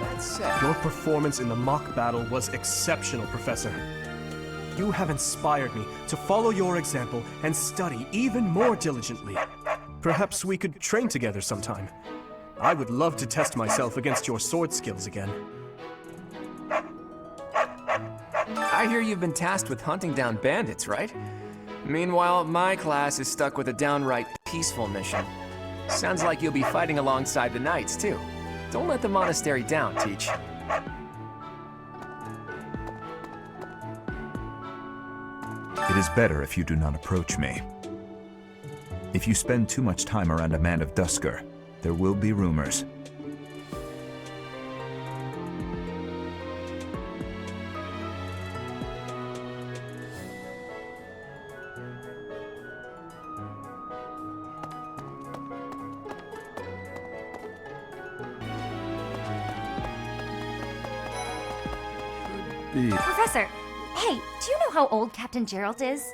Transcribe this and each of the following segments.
That said, your performance in the mock battle was exceptional, Professor. You have inspired me to follow your example and study even more diligently. Perhaps we could train together sometime. I would love to test myself against your sword skills again. I hear you've been tasked with hunting down bandits, right? Meanwhile, my class is stuck with a downright peaceful mission. Sounds like you'll be fighting alongside the knights, too. Don't let the monastery down, Teach. It is better if you do not approach me. If you spend too much time around a man of Dusker, there will be rumors. Professor, hey, do you know how old Captain Gerald is?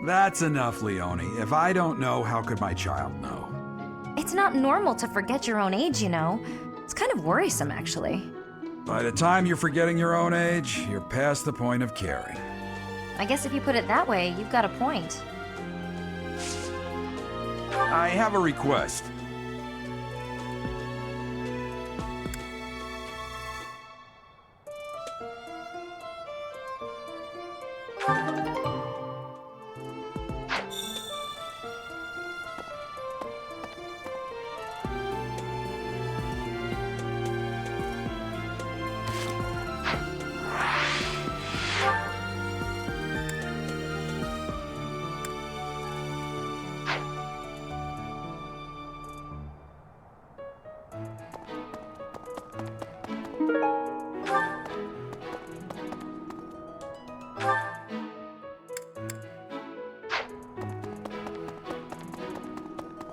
That's enough, Leone. If I don't know, how could my child know? It's not normal to forget your own age, you know. It's kind of worrisome, actually. By the time you're forgetting your own age, you're past the point of caring. I guess if you put it that way, you've got a point. I have a request.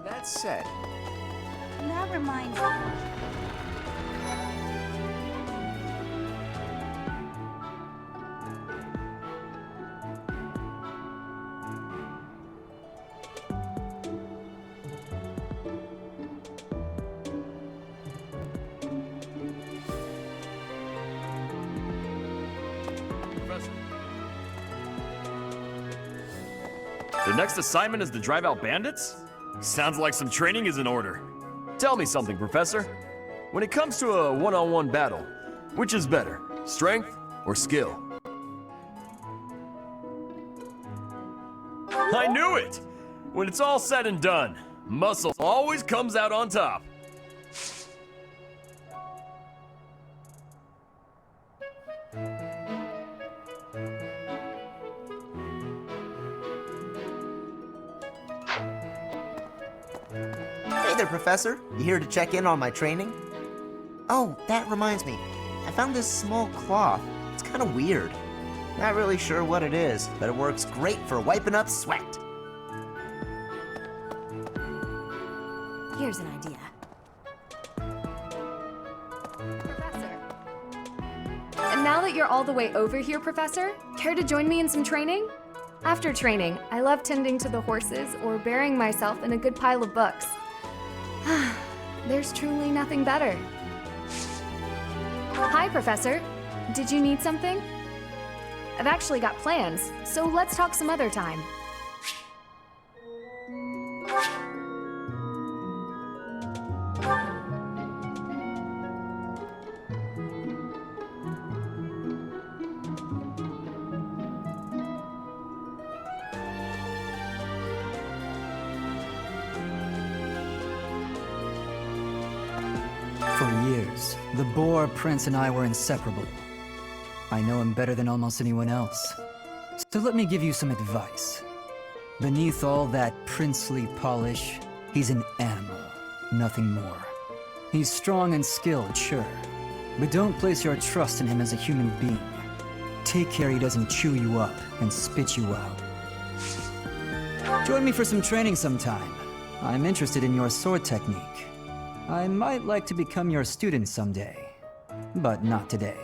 That said, That reminds me. Professor. The next assignment is to drive out bandits? Sounds like some training is in order. Tell me something, Professor. When it comes to a one-on-one battle, which is better, strength or skill? I knew it! When it's all said and done, muscle always comes out on top. Hey there, Professor. You here to check in on my training? Oh, that reminds me. I found this small cloth. It's kind of weird. Not really sure what it is, but it works great for wiping up sweat. Here's an idea. Professor. And now that you're all the way over here, Professor, care to join me in some training? After training, I love tending to the horses or burying myself in a good pile of books. There's truly nothing better. Hi, Professor. Did you need something? I've actually got plans, so let's talk some other time. For years, the Boar Prince and I were inseparable. I know him better than almost anyone else. So let me give you some advice. Beneath all that princely polish, he's an animal, nothing more. He's strong and skilled, sure, but don't place your trust in him as a human being. Take care he doesn't chew you up and spit you out. Join me for some training sometime. I'm interested in your sword technique. I might like to become your student someday, but not today.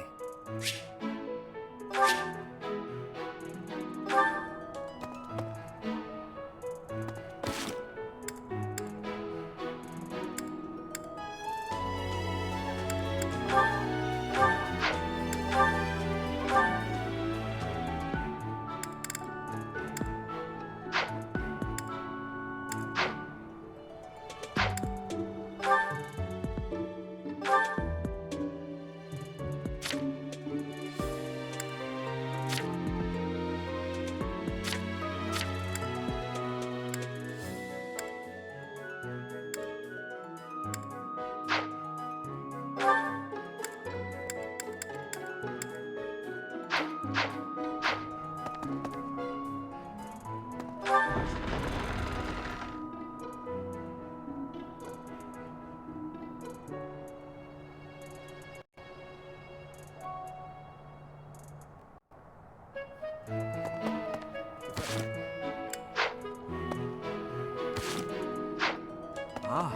Hello.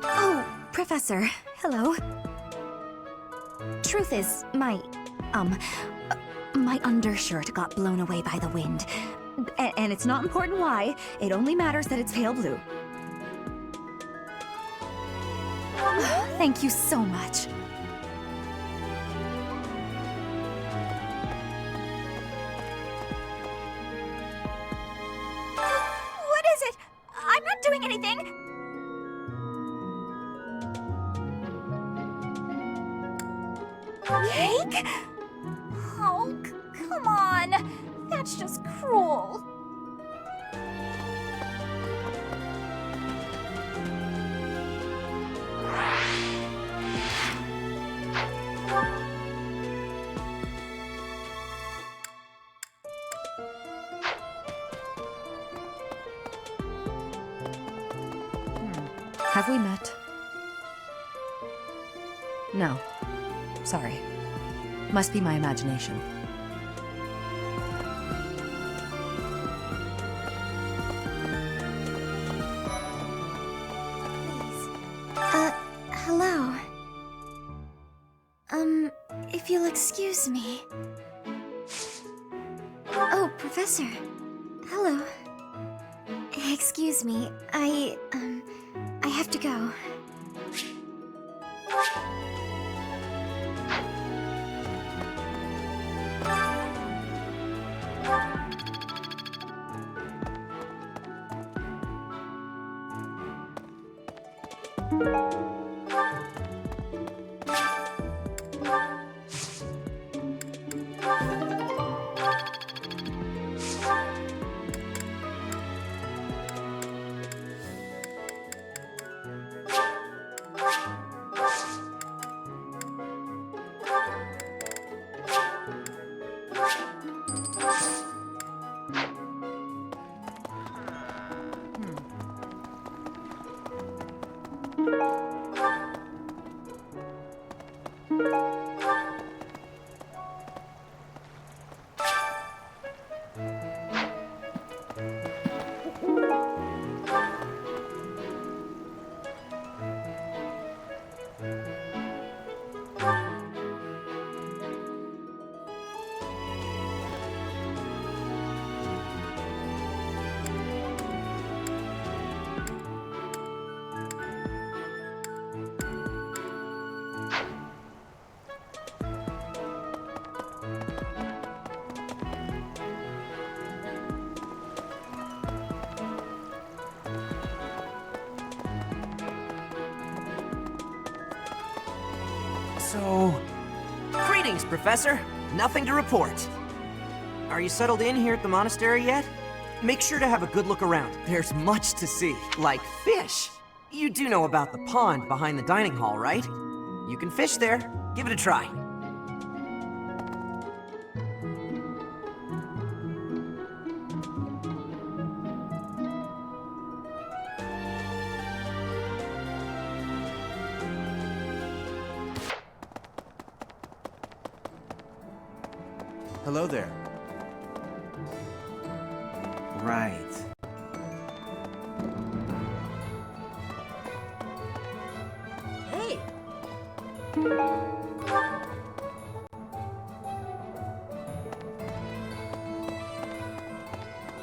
Oh, Professor. Hello. Truth is, my undershirt got blown away by the wind. And it's not important why, it only matters that it's pale blue. Thank you so much. What is it? I'm not doing anything! Cake? Oh, come on. That's just cruel. Have we met? No. Sorry. Must be my imagination. Hello. If you'll excuse me. Oh, Professor. Hello. Excuse me, I have to go. So... Greetings, Professor. Nothing to report. Are you settled in here at the monastery yet? Make sure to have a good look around. There's much to see, like fish. You do know about the pond behind the dining hall, right? You can fish there. Give it a try. Hello there. Right. Hey!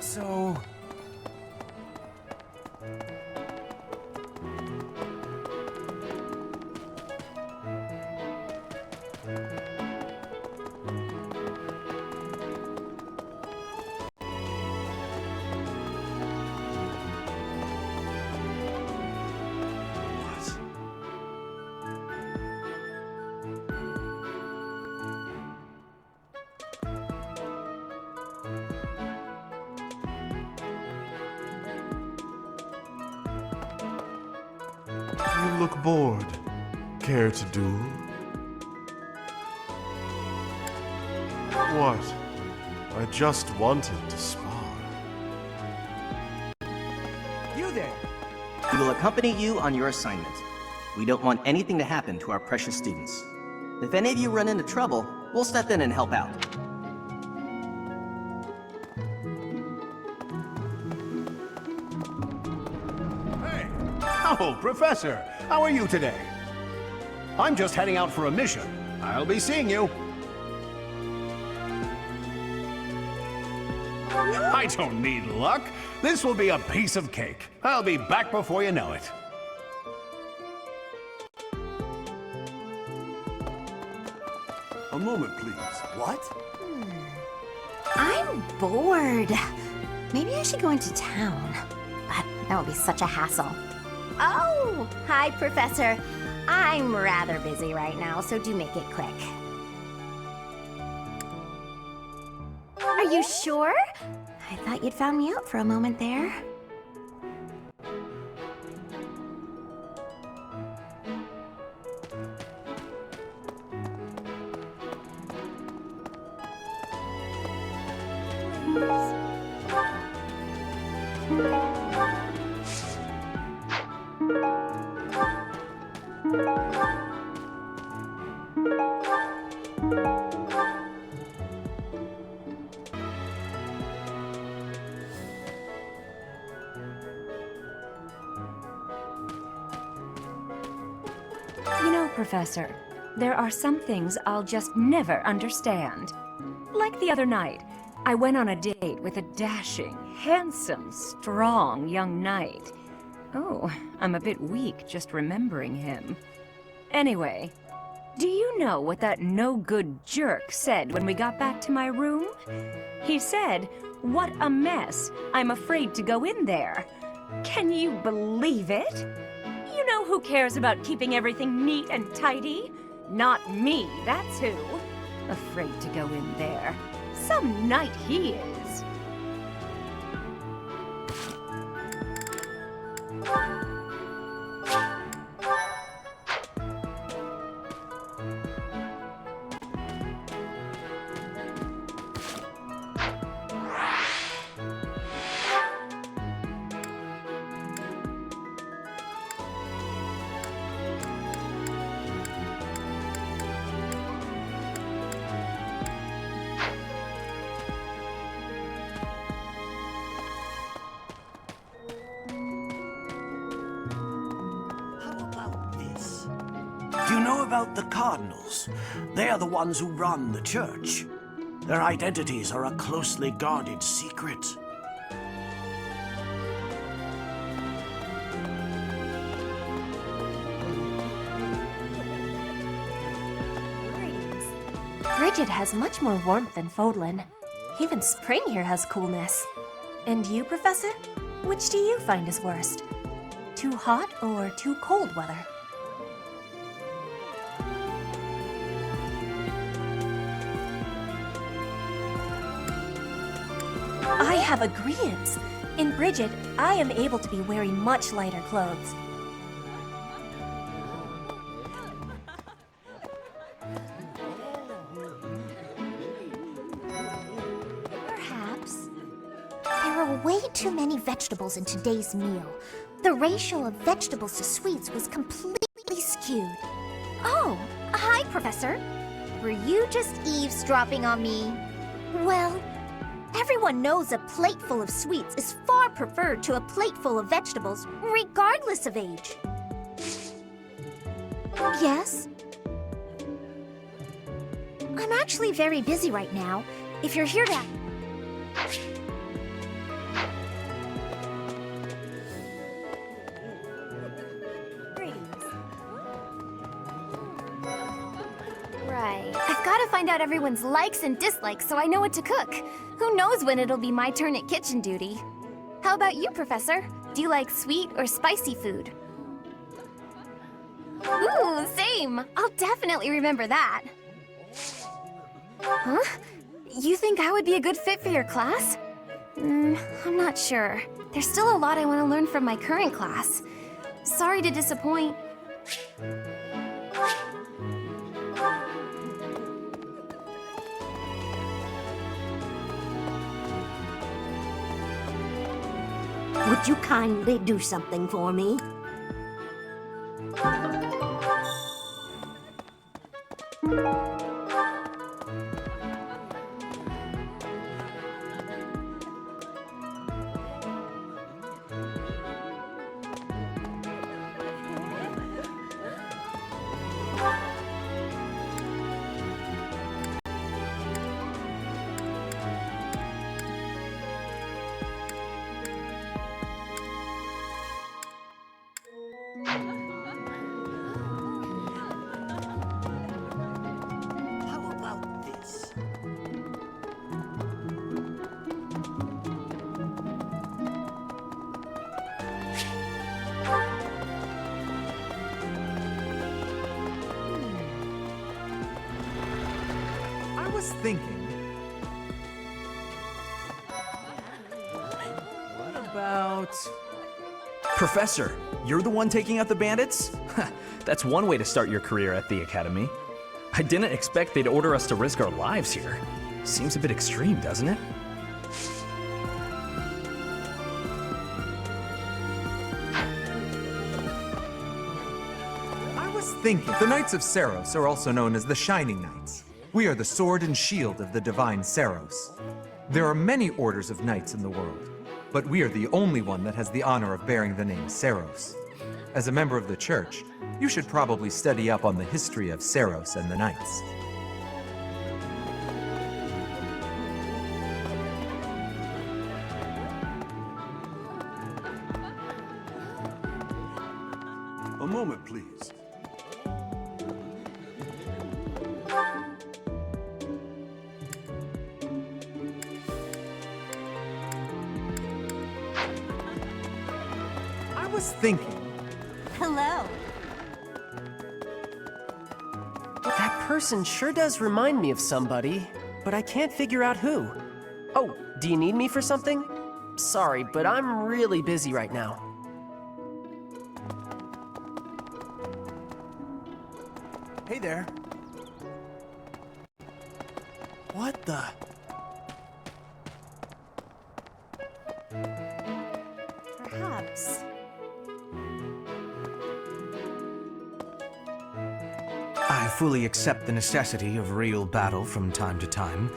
So... You look bored. Care to duel? What? I just wanted to spar. You there! We will accompany you on your assignment. We don't want anything to happen to our precious students. If any of you run into trouble, we'll step in and help out. Hey! Oh, Professor! How are you today? I'm just heading out for a mission. I'll be seeing you. I don't need luck. This will be a piece of cake. I'll be back before you know it. A moment, please. What? I'm bored. Maybe I should go into town. But that would be such a hassle. Oh, hi, Professor. I'm rather busy right now, so do make it quick. Are you sure? I thought you'd found me out for a moment there. You know, Professor, there are some things I'll just never understand. Like the other night, I went on a date with a dashing, handsome, strong young knight. Oh, I'm a bit weak just remembering him. Anyway, do you know what that no-good jerk said when we got back to my room? He said, "What a mess. I'm afraid to go in there." Can you believe it? You know who cares about keeping everything neat and tidy? Not me, that's who. Afraid to go in there. Some knight he is. Do you know about the Cardinals? They are the ones who run the church. Their identities are a closely guarded secret. Bridget has much more warmth than Fodlan. Even spring here has coolness. And you, Professor? Which do you find is worst? Too hot or too cold weather? I have agreements. In Bridget, I am able to be wearing much lighter clothes. Perhaps. There are way too many vegetables in today's meal. The ratio of vegetables to sweets was completely skewed. Oh, hi, Professor. Were you just eavesdropping on me? Well, everyone knows a plate full of sweets is far preferred to a plate full of vegetables, regardless of age. Yes? I'm actually very busy right now. If you're here to... Right. I've got to find out everyone's likes and dislikes so I know what to cook. Who knows when it'll be my turn at kitchen duty? How about you, Professor? Do you like sweet or spicy food? Ooh, same! I'll definitely remember that. Huh? You think I would be a good fit for your class? I'm not sure. There's still a lot I want to learn from my current class. Sorry to disappoint. Would you kindly do something for me? How about this? I was thinking. What about. Professor, you're the one taking out the bandits? That's one way to start your career at the Academy. I didn't expect they'd order us to risk our lives here. Seems a bit extreme, doesn't it? I was thinking. The Knights of Saros are also known as the Shining Knights. We are the sword and shield of the divine Saros. There are many orders of knights in the world, but we are the only one that has the honor of bearing the name Saros. As a member of the church, you should probably study up on the history of Saros and the Knights. A moment, please. I was thinking. Hello. That person sure does remind me of somebody, but I can't figure out who. Oh, do you need me for something? Sorry, but I'm really busy right now. Hey there. What the? Perhaps. I fully accept the necessity of real battle from time to time,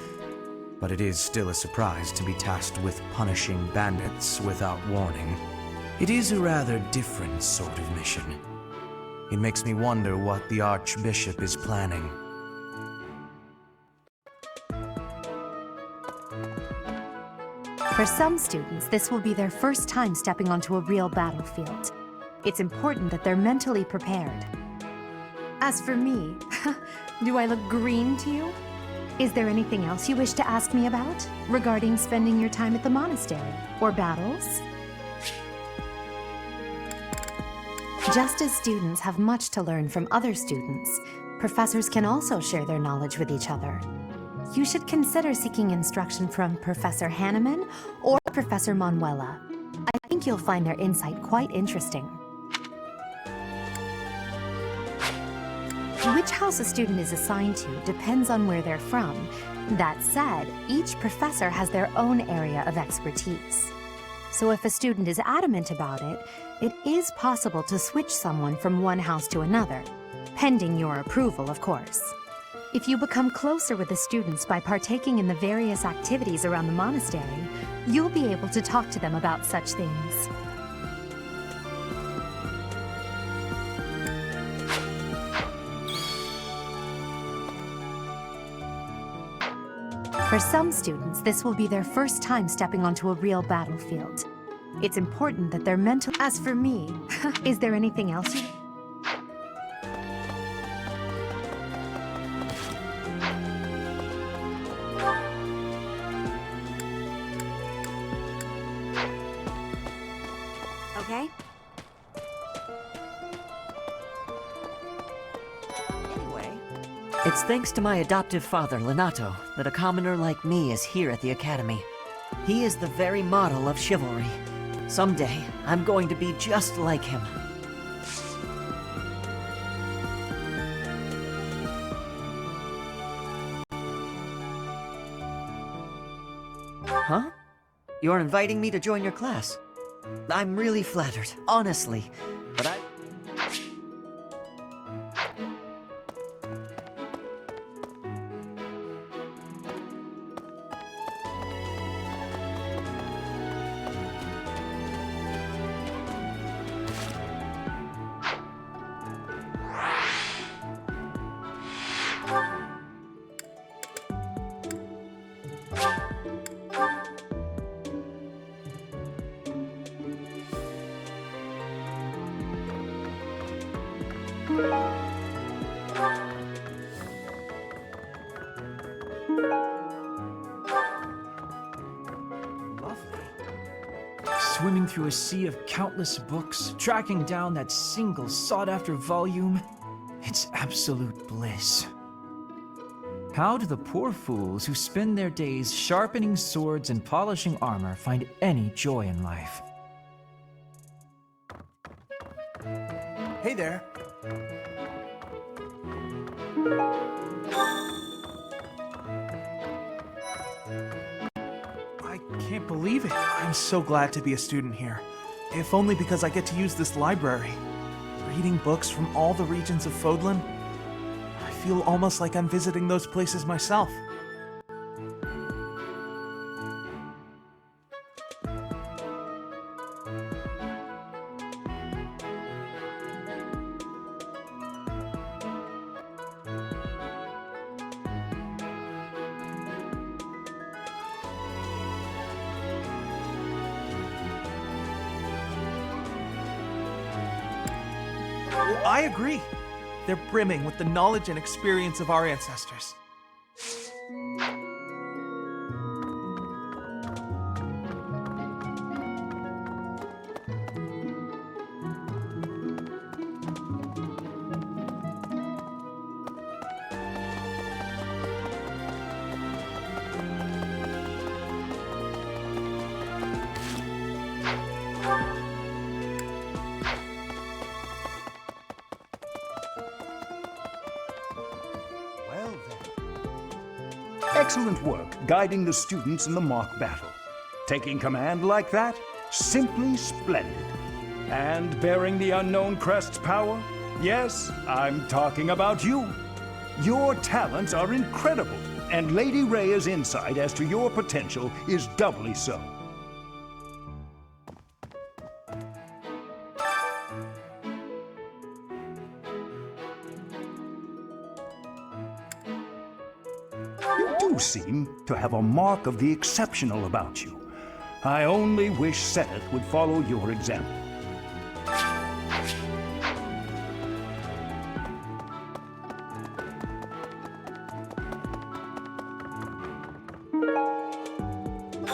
but it is still a surprise to be tasked with punishing bandits without warning. It is a rather different sort of mission. It makes me wonder what the Archbishop is planning. For some students, this will be their first time stepping onto a real battlefield. It's important that they're mentally prepared. As for me, do I look green to you? Is there anything else you wish to ask me about regarding spending your time at the monastery or battles? Just as students have much to learn from other students, professors can also share their knowledge with each other. You should consider seeking instruction from Professor Hanneman or Professor Manuela. I think you'll find their insight quite interesting. Which house a student is assigned to depends on where they're from. That said, each professor has their own area of expertise. So if a student is adamant about it, it is possible to switch someone from one house to another, pending your approval, of course. If you become closer with the students by partaking in the various activities around the monastery, you'll be able to talk to them about such things. For some students, this will be their first time stepping onto a real battlefield. It's important that they're mental. As for me, is there anything else you... Okay? It's thanks to my adoptive father, Lenato, that a commoner like me is here at the Academy. He is the very model of chivalry. Someday, I'm going to be just like him. Huh? You're inviting me to join your class? I'm really flattered, honestly. But I... Swimming through a sea of countless books, tracking down that single sought-after volume, it's absolute bliss. How do the poor fools who spend their days sharpening swords and polishing armor find any joy in life? Hey there. I can't believe it. I'm so glad to be a student here. If only because I get to use this library. Reading books from all the regions of Fodlan, I feel almost like I'm visiting those places myself. I agree. They're brimming with the knowledge and experience of our ancestors. Excellent work guiding the students in the mock battle. Taking command like that, simply splendid. And bearing the unknown crest's power? Yes, I'm talking about you. Your talents are incredible, and Lady Rhea's insight as to your potential is doubly so. You seem to have a mark of the exceptional about you. I only wish Senate would follow your example.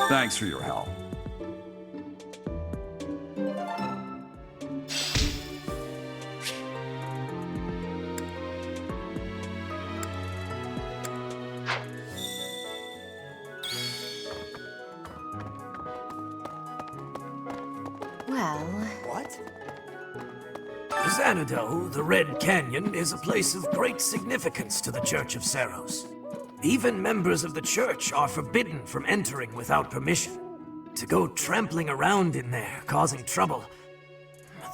Thanks for your help. Well... What? Xanadu, the Red Canyon, is a place of great significance to the Church of Saros. Even members of the church are forbidden from entering without permission. To go trampling around in there, causing trouble,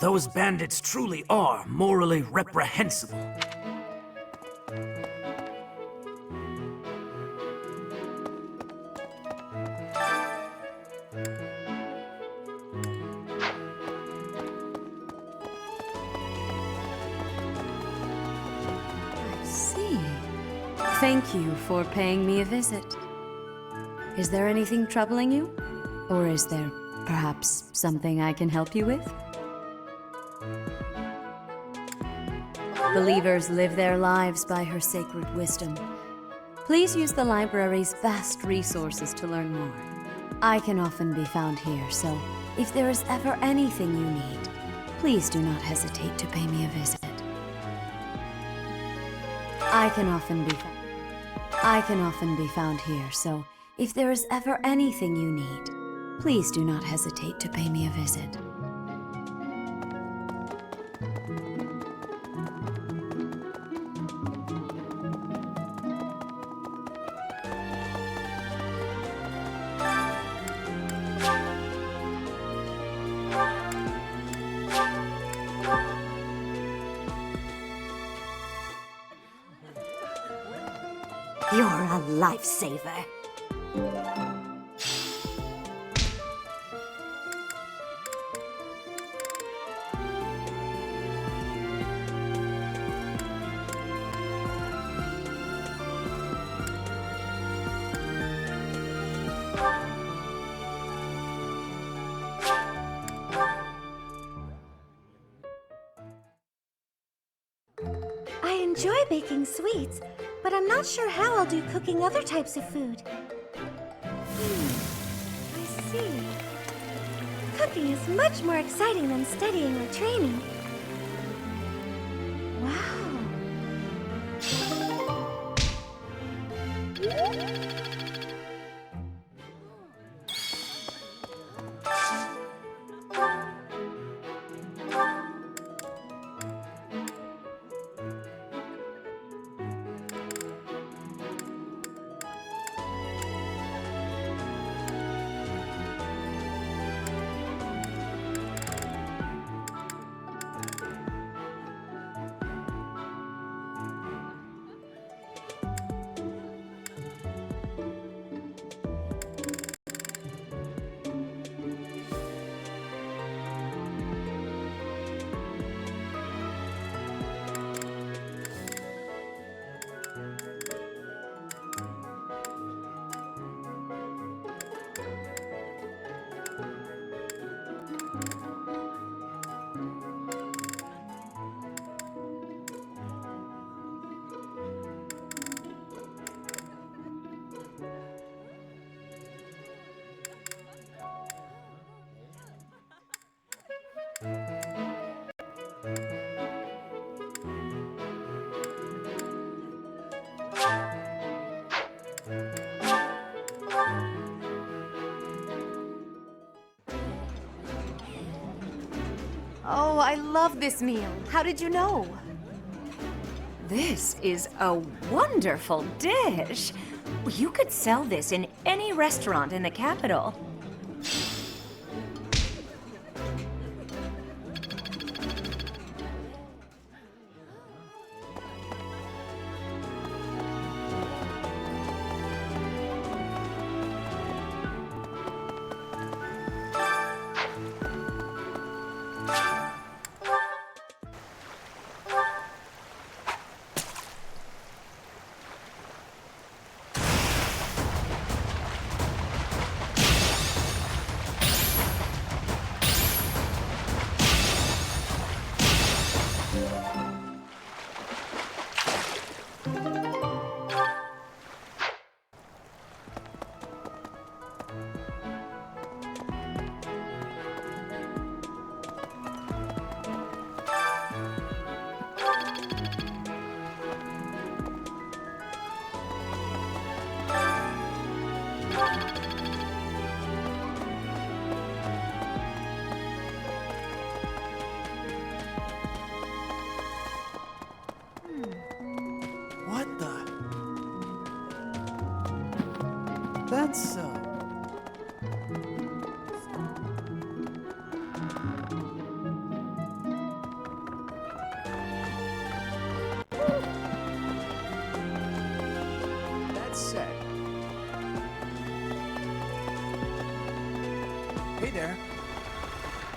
those bandits truly are morally reprehensible. Thank you for paying me a visit. Is there anything troubling you? Or is there perhaps something I can help you with? Believers live their lives by her sacred wisdom. Please use the library's vast resources to learn more. I can often be found here, so if there is ever anything you need, please do not hesitate to pay me a visit. I can often be found here, so if there is ever anything you need, please do not hesitate to pay me a visit. You're a lifesaver. I enjoy baking sweets, but I'm not sure how I'll do cooking other types of food. I see. Cooking is much more exciting than studying or training. Wow. Oh, I love this meal. How did you know? This is a wonderful dish. You could sell this in any restaurant in the capital. What the? That's, That's set. Hey there.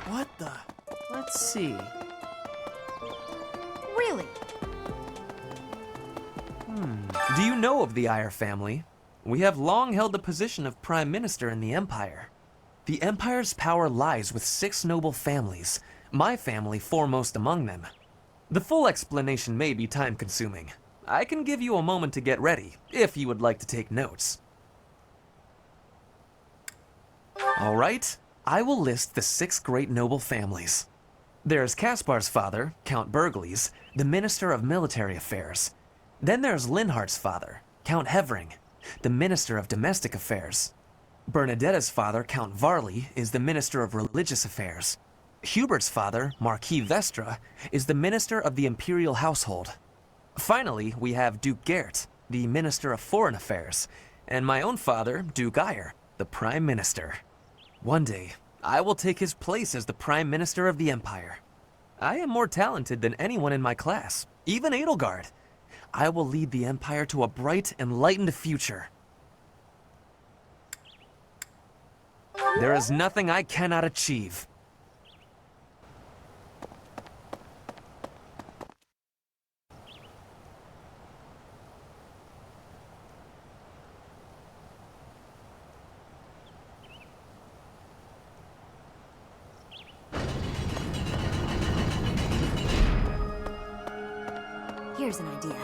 What the? Let's see. Really? Do you know of the Eyre family? We have long held the position of Prime Minister in the Empire. The Empire's power lies with 6 noble families, my family foremost among them. The full explanation may be time-consuming. I can give you a moment to get ready, if you would like to take notes. All right, I will list the 6 great noble families. There's Caspar's father, Count Burgles, the Minister of Military Affairs. Then there's Linhardt's father, Count Hevering, the Minister of Domestic Affairs. Bernadetta's father, Count Varley, is the Minister of Religious Affairs. Hubert's father, Marquis Vestra, is the Minister of the Imperial Household. Finally, we have Duke Geert, the Minister of Foreign Affairs, and my own father, Duke Eyre, the Prime Minister. One day, I will take his place as the Prime Minister of the Empire. I am more talented than anyone in my class, even Edelgard. I will lead the Empire to a bright, enlightened future. There is nothing I cannot achieve. Here's an idea.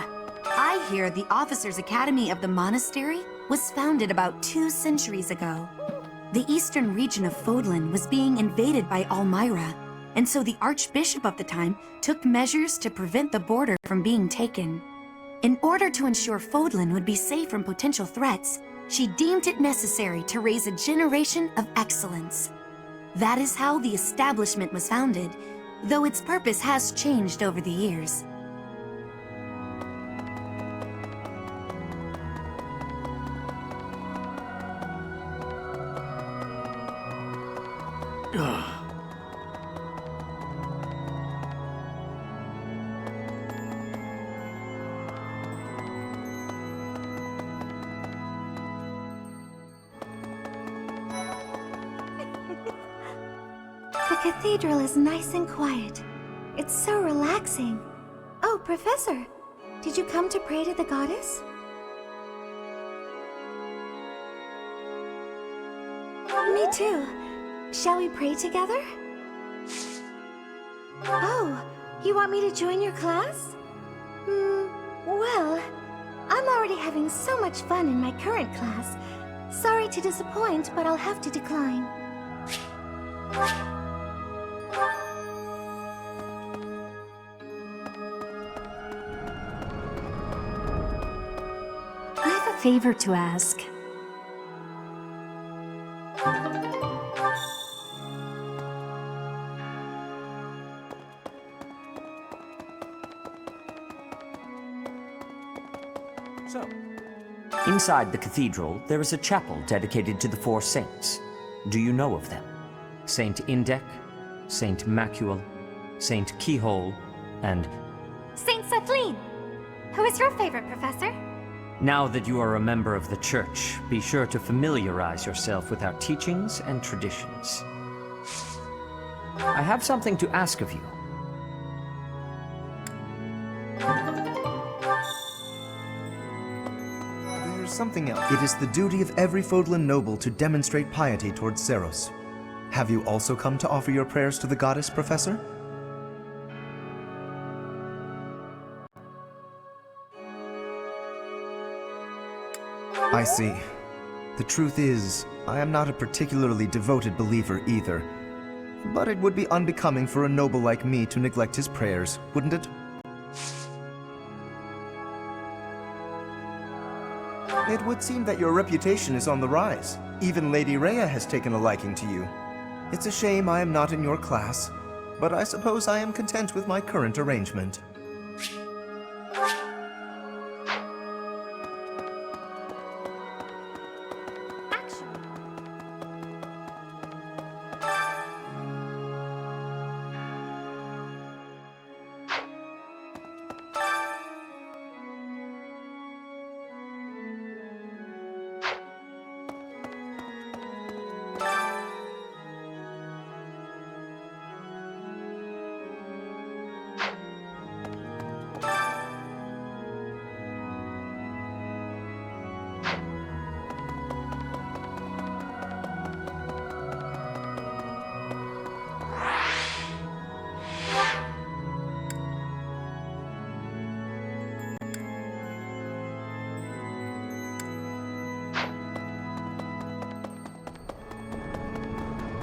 I hear the Officers' Academy of the monastery was founded about 2 centuries ago. The eastern region of Fodlan was being invaded by Almyra, and so the Archbishop of the time took measures to prevent the border from being taken. In order to ensure Fodlan would be safe from potential threats, she deemed it necessary to raise a generation of excellence. That is how the establishment was founded, though its purpose has changed over the years. The cathedral is nice and quiet. It's so relaxing. Oh, Professor, did you come to pray to the goddess? Me too. Shall we pray together? Oh, you want me to join your class? Well, I'm already having so much fun in my current class. Sorry to disappoint, but I'll have to decline. I have a favor to ask. Inside the cathedral, there is a chapel dedicated to the 4 saints. Do you know of them? Saint Indec, Saint Macule, Saint Keyhole, and... Saint Sethlin! Who is your favorite, Professor? Now that you are a member of the Church, be sure to familiarize yourself with our teachings and traditions. I have something to ask of you. There's something else. It is the duty of every Fodlan noble to demonstrate piety towards Seros. Have you also come to offer your prayers to the goddess, Professor? I see. The truth is, I am not a particularly devoted believer either. But it would be unbecoming for a noble like me to neglect his prayers, wouldn't it? It would seem that your reputation is on the rise. Even Lady Rhea has taken a liking to you. It's a shame I am not in your class, but I suppose I am content with my current arrangement.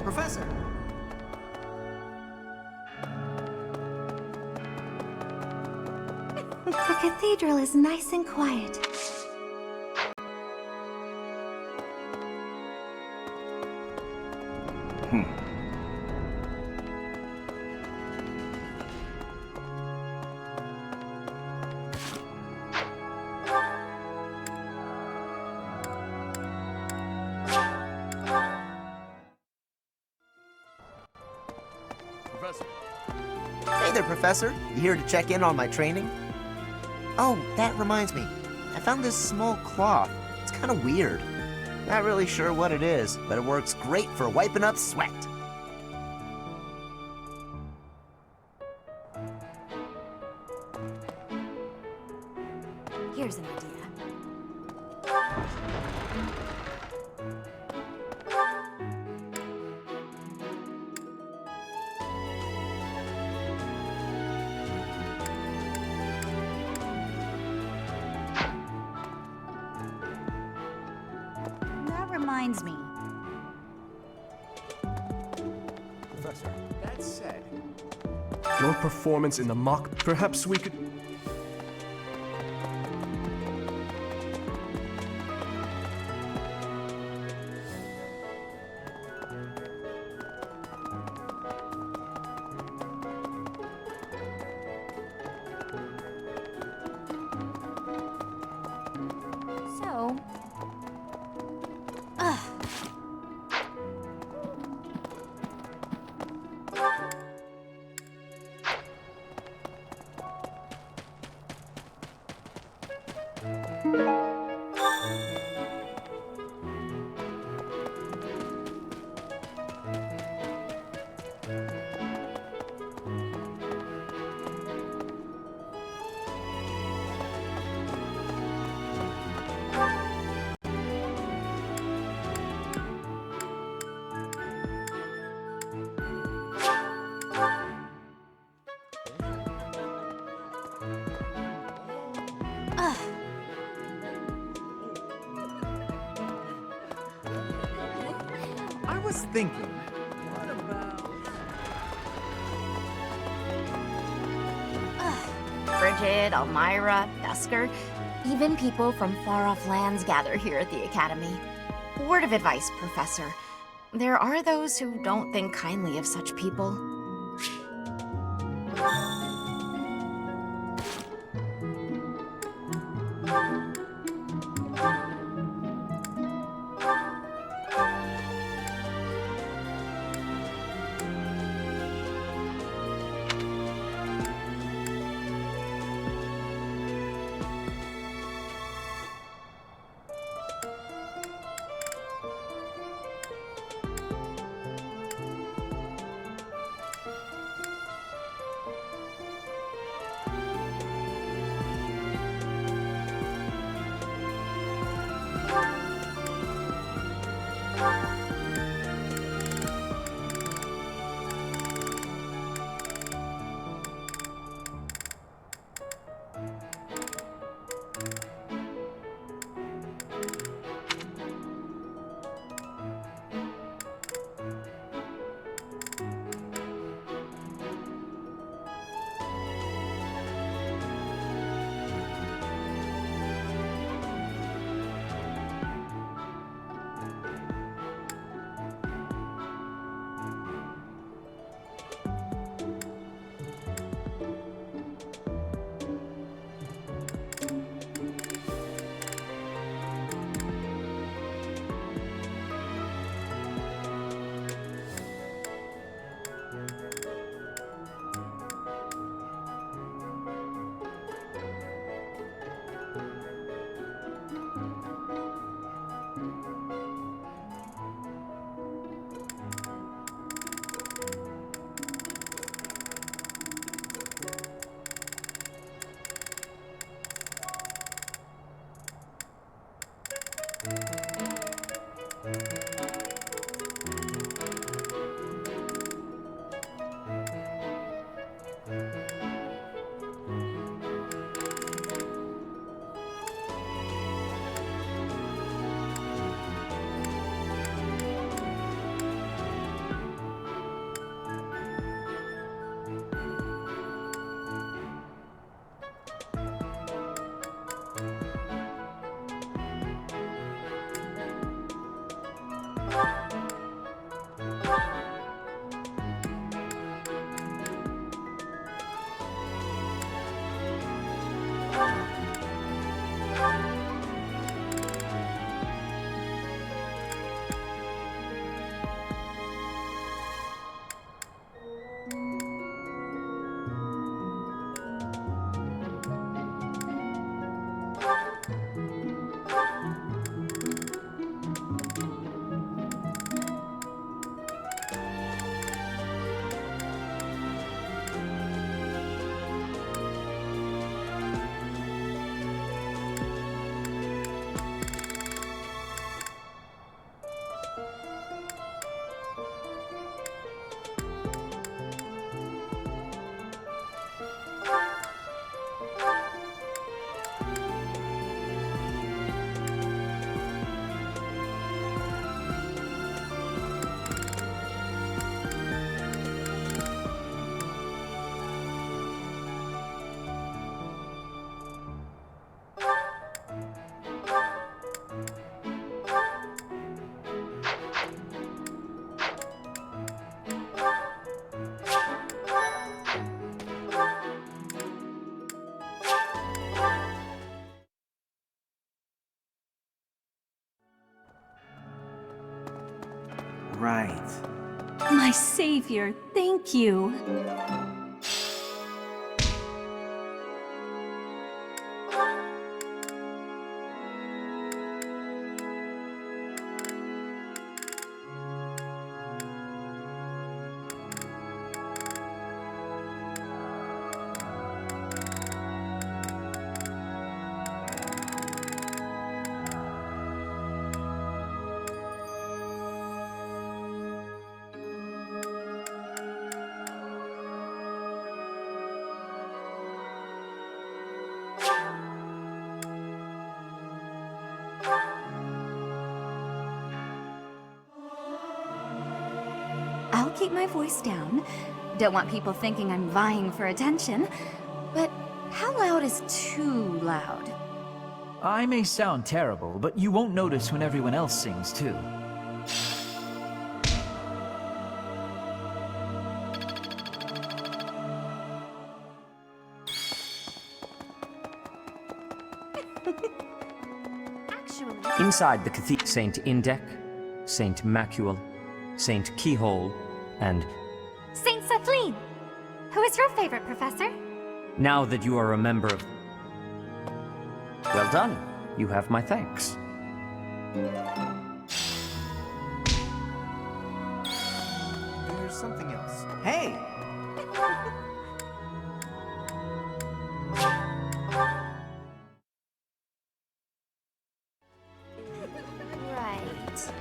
Professor! The cathedral is nice and quiet. Hey there, Professor. You here to check in on my training? Oh, that reminds me. I found this small cloth. It's kind of weird. Not really sure what it is, but it works great for wiping up sweat. Here's an idea. That reminds me. Professor, that said, your performance in the mock, perhaps we could... So, I was thinking. Bridget, Elmira, Dusker, even people from far-off lands gather here at the Academy. Word of advice, Professor. There are those who don't think kindly of such people. savior, thank you. I'll keep my voice down. Don't want people thinking I'm vying for attention. But how loud is too loud? I may sound terrible, but you won't notice when everyone else sings too. Inside the cathedral, Saint Indec, Saint Macule, Saint Keyhole, and... Saint Celine! Who is your favorite, Professor? Now that you are a member of... Well done. You have my thanks. There's something else. Hey! Right.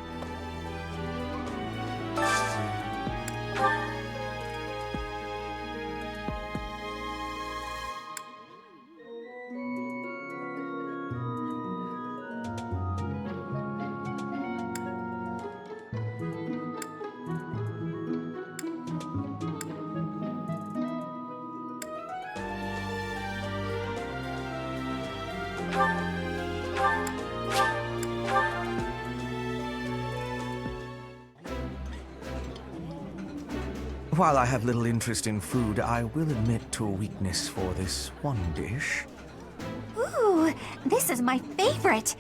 While I have little interest in food, I will admit to a weakness for this one dish. Ooh, this is my favorite.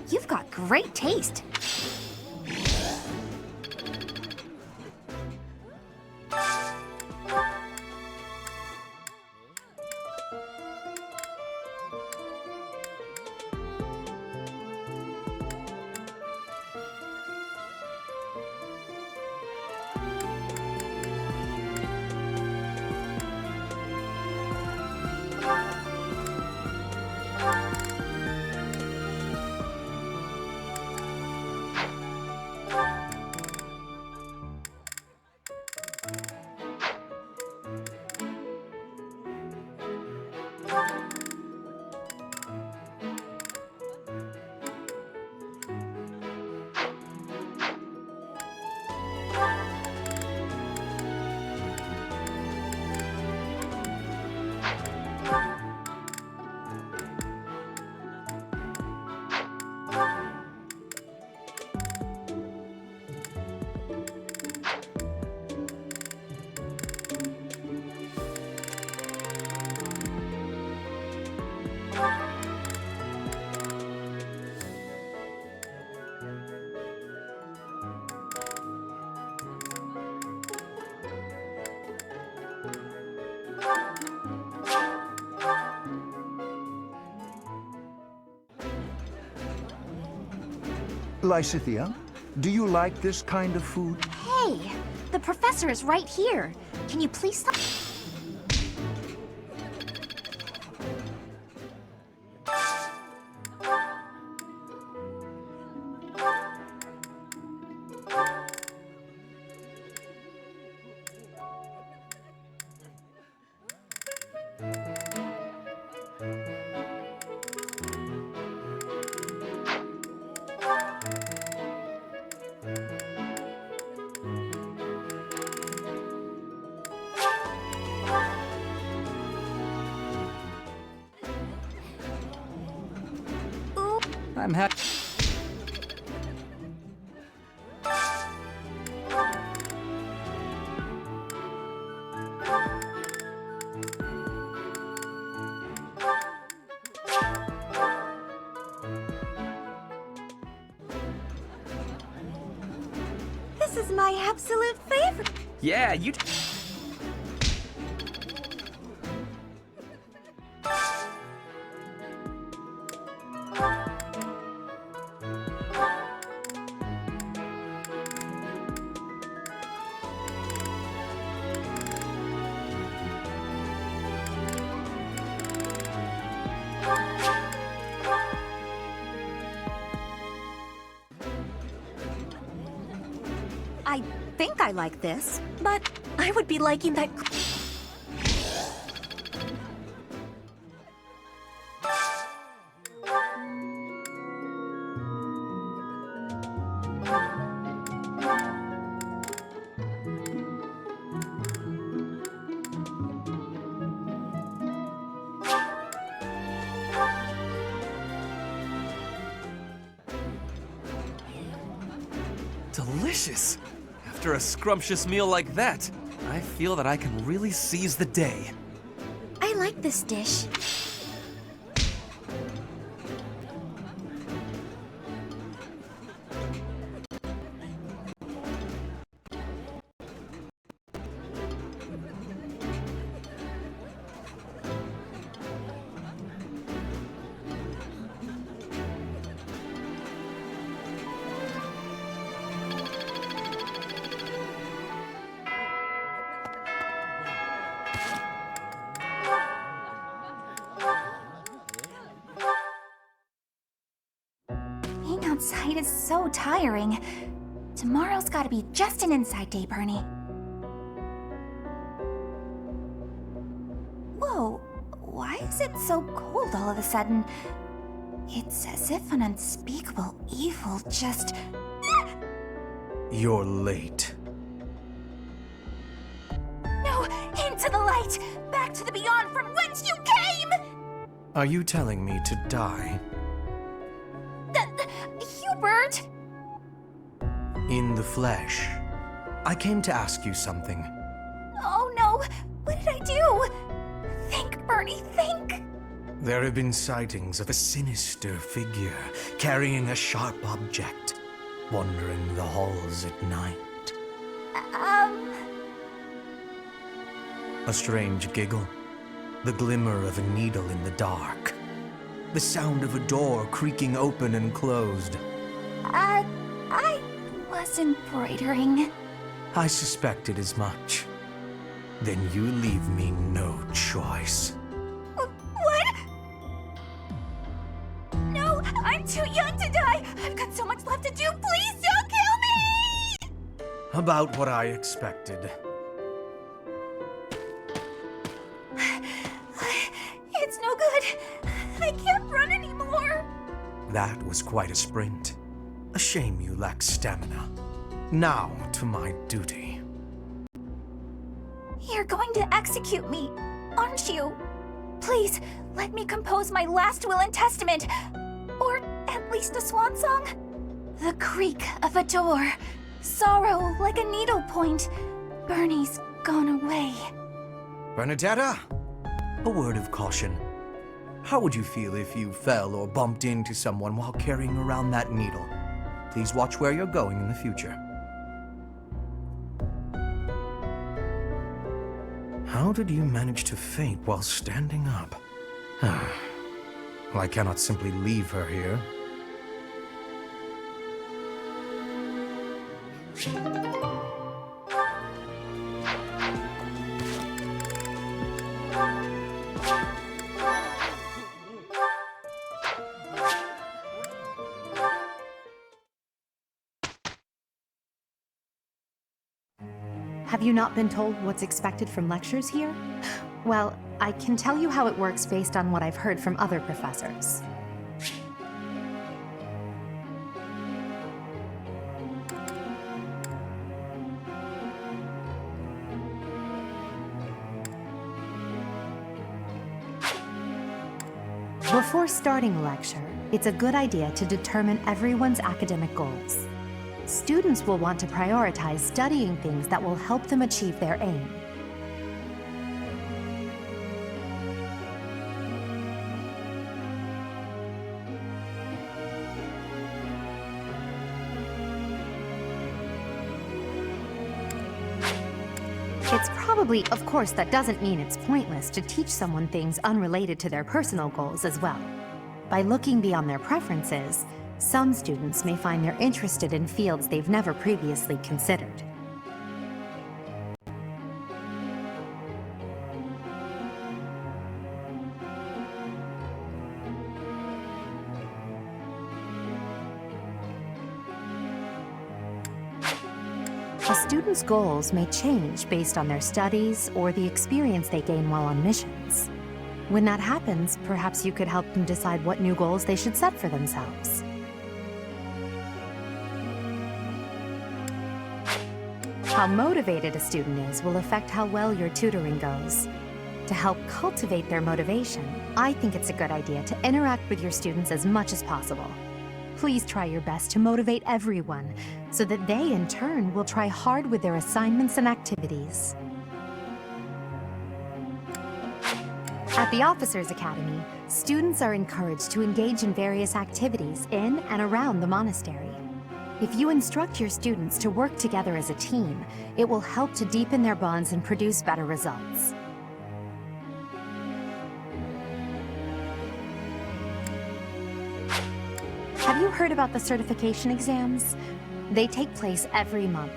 You've got great taste. Lysithea, do you like this kind of food? Hey, the professor is right here. Can you please stop? I'm happy. This is my absolute favorite. Yeah, you... I think I like this, but I would be liking that. Delicious! After a scrumptious meal like that, I feel that I can really seize the day. I like this dish. Being outside is so tiring. Tomorrow's gotta be just an inside day, Bernie. Whoa, why is it so cold all of a sudden? It's as if an unspeakable evil just... You're late. No, into the light! Back to the beyond from whence you came! Are you telling me to die? Hubert! In the flesh. I came to ask you something. Oh no, what did I do? Think, Bernie, think! There have been sightings of a sinister figure carrying a sharp object, wandering the halls at night. A strange giggle, the glimmer of a needle in the dark, the sound of a door creaking open and closed. I wasn't broidering. I suspected as much. Then you leave me no choice. What? No, I'm too young to die! I've got so much left to do, please don't kill me! About what I expected. It's no good. I can't run anymore. That was quite a sprint. A shame you lack stamina. Now to my duty. You're going to execute me, aren't you? Please, let me compose my last will and testament. Or at least a swan song. The creak of a door. Sorrow like a needle point. Bernie's gone away. Bernadetta, a word of caution. How would you feel if you fell or bumped into someone while carrying around that needle? Please watch where you're going in the future. How did you manage to faint while standing up? Well, I cannot simply leave her here. Have you not been told what's expected from lectures here? Well, I can tell you how it works based on what I've heard from other professors. Before starting a lecture, it's a good idea to determine everyone's academic goals. Students will want to prioritize studying things that will help them achieve their aim. Probably, of course, that doesn't mean it's pointless to teach someone things unrelated to their personal goals as well. By looking beyond their preferences, some students may find they're interested in fields they've never previously considered. A student's goals may change based on their studies or the experience they gain while on missions. When that happens, perhaps you could help them decide what new goals they should set for themselves. How motivated a student is will affect how well your tutoring goes. To help cultivate their motivation, I think it's a good idea to interact with your students as much as possible. Please try your best to motivate everyone, so that they, in turn, will try hard with their assignments and activities. At the Officers Academy, students are encouraged to engage in various activities in and around the monastery. If you instruct your students to work together as a team, it will help to deepen their bonds and produce better results. Have you heard about the certification exams? They take place every month.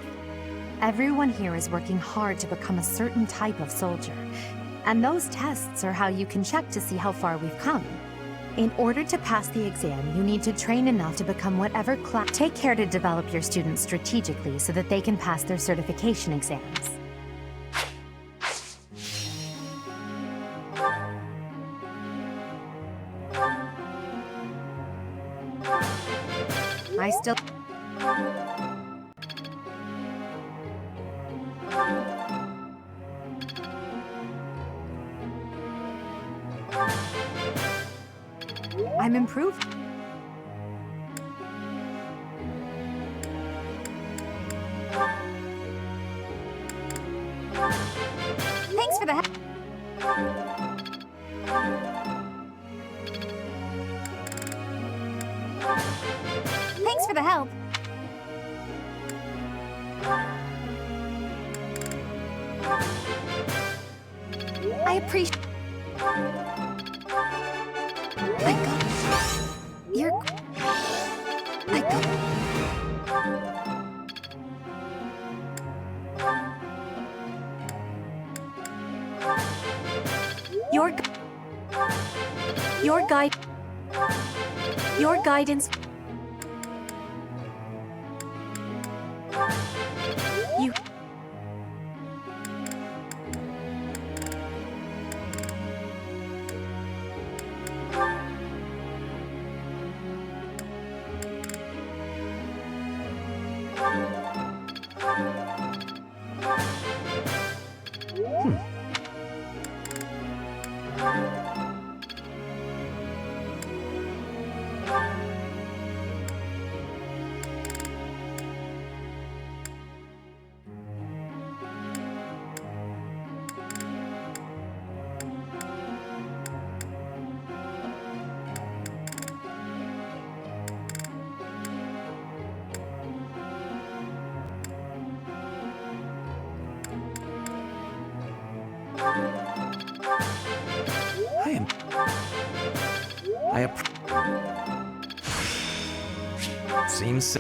Everyone here is working hard to become a certain type of soldier, and those tests are how you can check to see how far we've come. In order to pass the exam, you need to train enough to become whatever class. Take care to develop your students strategically so that they can pass their certification exams. I still... I'm improved. Thanks for the help. Thanks for the help. I appreciate... I got it. You're... I got it. Your guidance... You... Seems...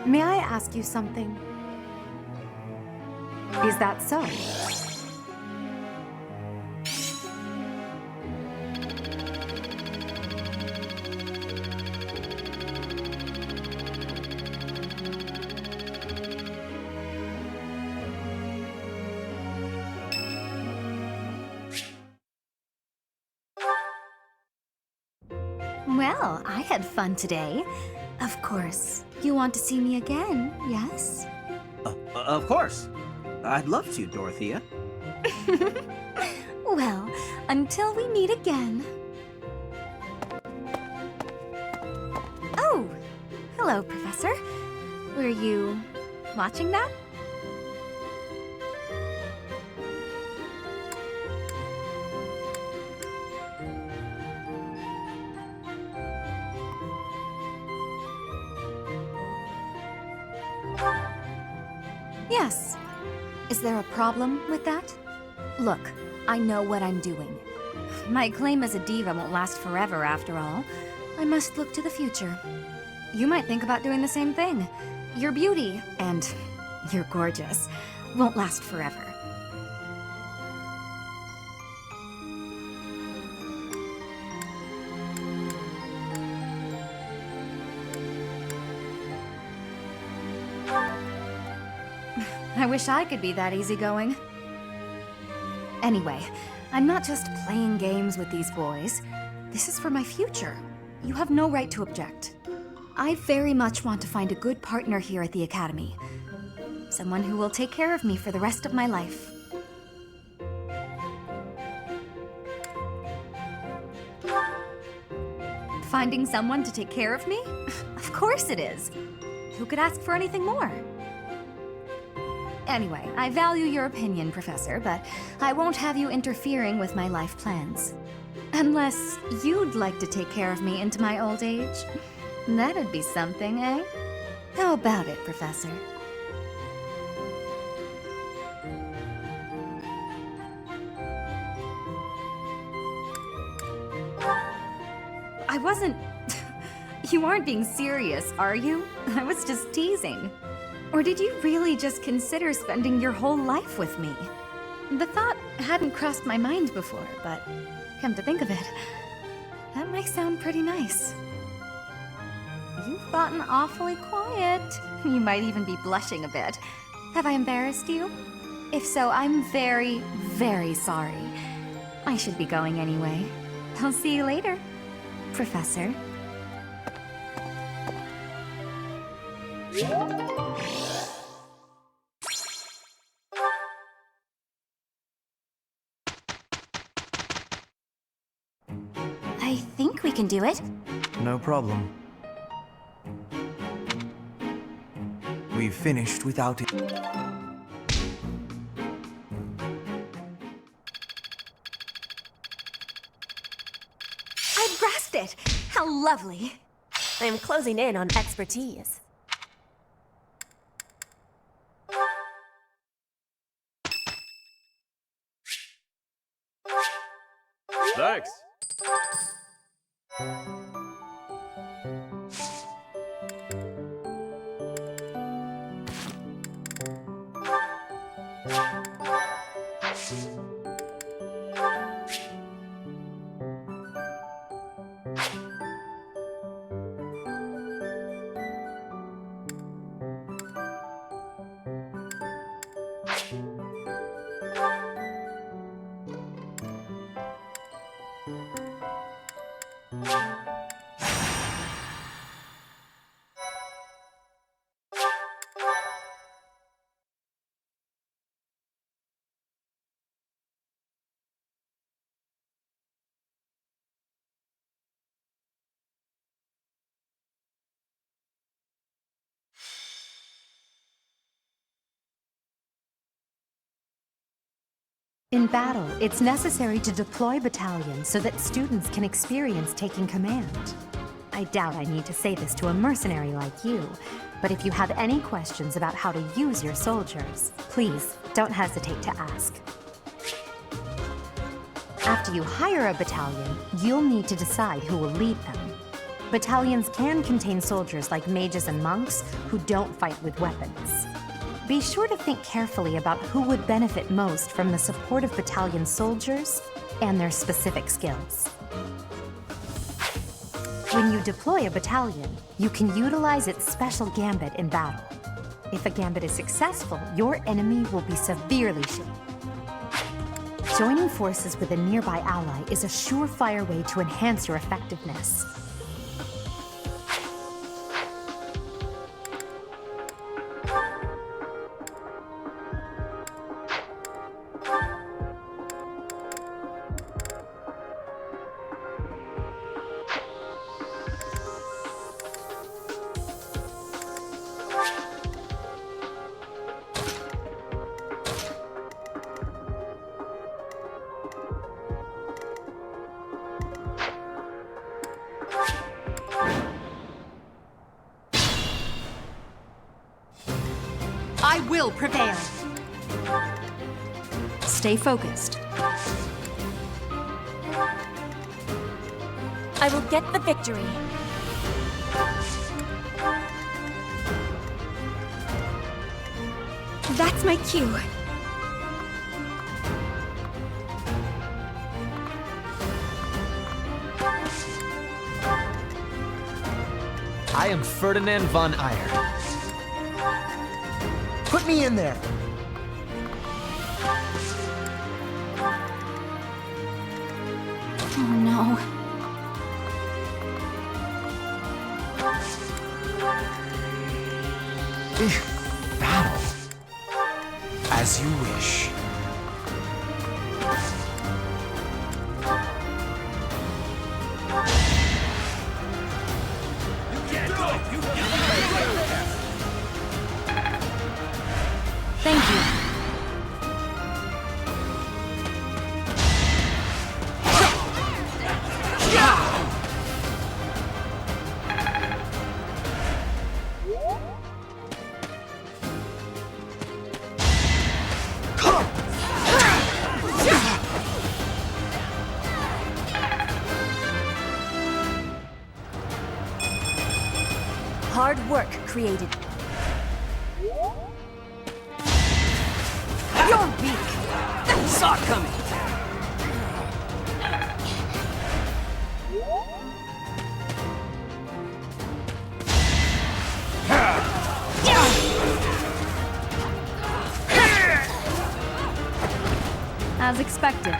May I ask you something? Is that so? Well, I had fun today. Of course. You want to see me again, yes? Of course. I'd love to, Dorothea. Well, until we meet again. Oh, hello, Professor. Were you watching that? Yes. Is there a problem with that? Look, I know what I'm doing. My claim as a diva won't last forever, after all. I must look to the future. You might think about doing the same thing. Your beauty, and you're gorgeous, won't last forever. I wish I could be that easygoing. Anyway, I'm not just playing games with these boys. This is for my future. You have no right to object. I very much want to find a good partner here at the Academy. Someone who will take care of me for the rest of my life. Finding someone to take care of me? Of course it is. Who could ask for anything more? Anyway, I value your opinion, Professor, but I won't have you interfering with my life plans. Unless you'd like to take care of me into my old age. That'd be something, eh? How about it, Professor? I wasn't... You aren't being serious, are you? I was just teasing. Or did you really just consider spending your whole life with me? The thought hadn't crossed my mind before, but come to think of it, that might sound pretty nice. You've gotten awfully quiet. You might even be blushing a bit. Have I embarrassed you? If so, I'm very, very sorry. I should be going anyway. I'll see you later, Professor. I think we can do it. No problem. We've finished without it. I've grasped it! How lovely! I'm closing in on expertise. Thanks. In battle, it's necessary to deploy battalions so that students can experience taking command. I doubt I need to say this to a mercenary like you, but if you have any questions about how to use your soldiers, please don't hesitate to ask. After you hire a battalion, you'll need to decide who will lead them. Battalions can contain soldiers like mages and monks who don't fight with weapons. Be sure to think carefully about who would benefit most from the support of battalion soldiers and their specific skills. When you deploy a battalion, you can utilize its special gambit in battle. If a gambit is successful, your enemy will be severely shaken. Joining forces with a nearby ally is a surefire way to enhance your effectiveness. I will prevail. Stay focused. I will get the victory. That's my cue. I am Ferdinand von Eyre. Put me in there. Oh no. Battle. As you wish. Thank you. Hard work created. You're weak! Saw it coming! As expected.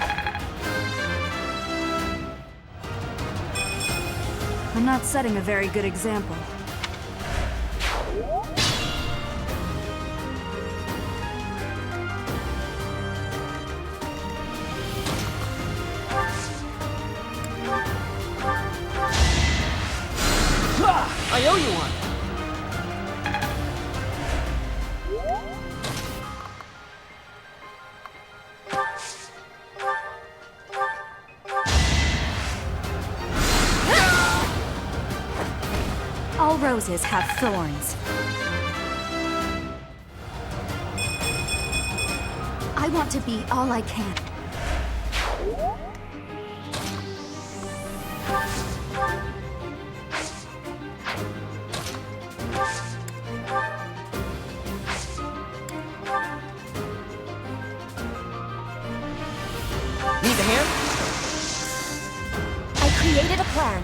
I'm not setting a very good example. I owe you one! All roses have thorns. I want to be all I can. Need a hand? I created a plan.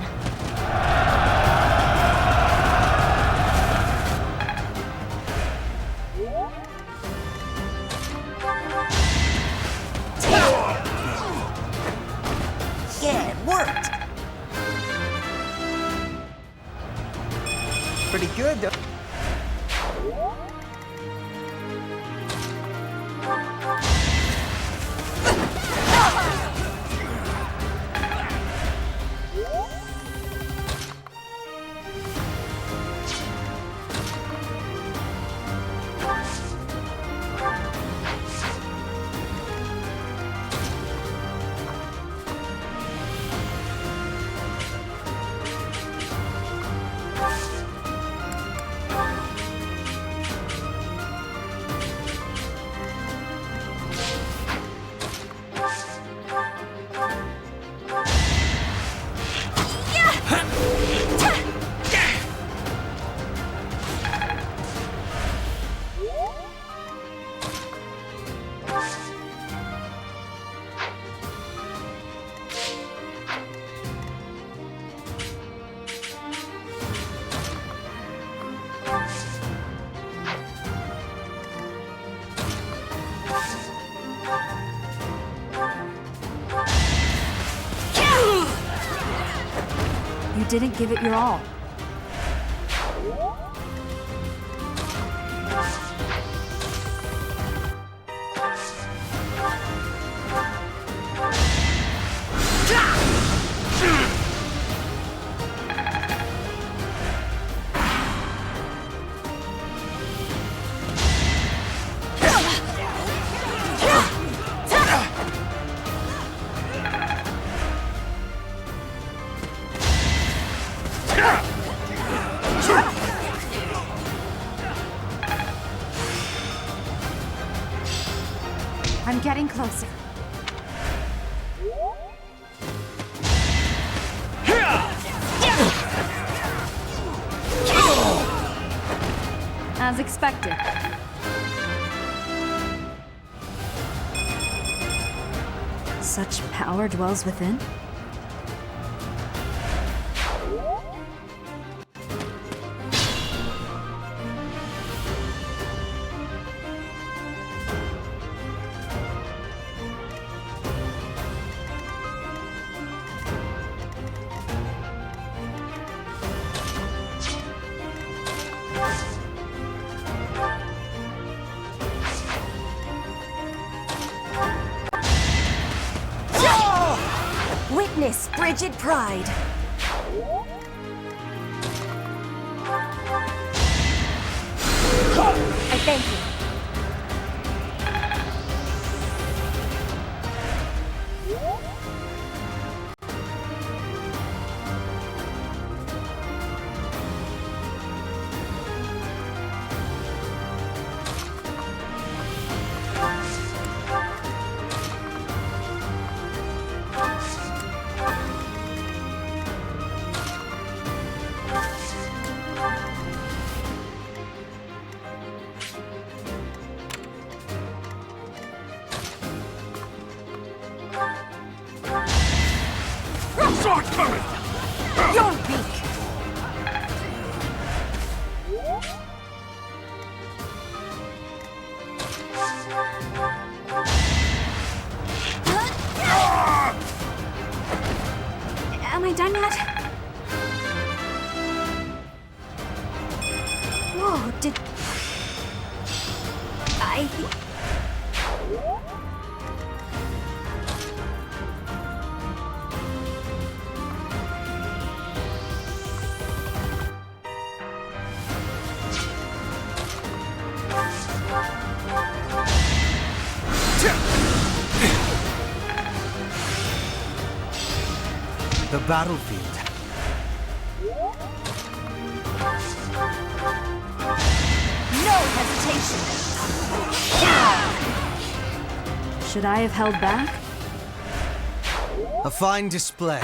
Yeah, it worked. Pretty good, though. You didn't give it your all. I'm getting closer. As expected. Such power dwells within? Witness frigid pride. I thank you. Sword current! You're weak. Am I done yet? Whoa, did... I think... The battlefield. No hesitation. Should I have held back? A fine display.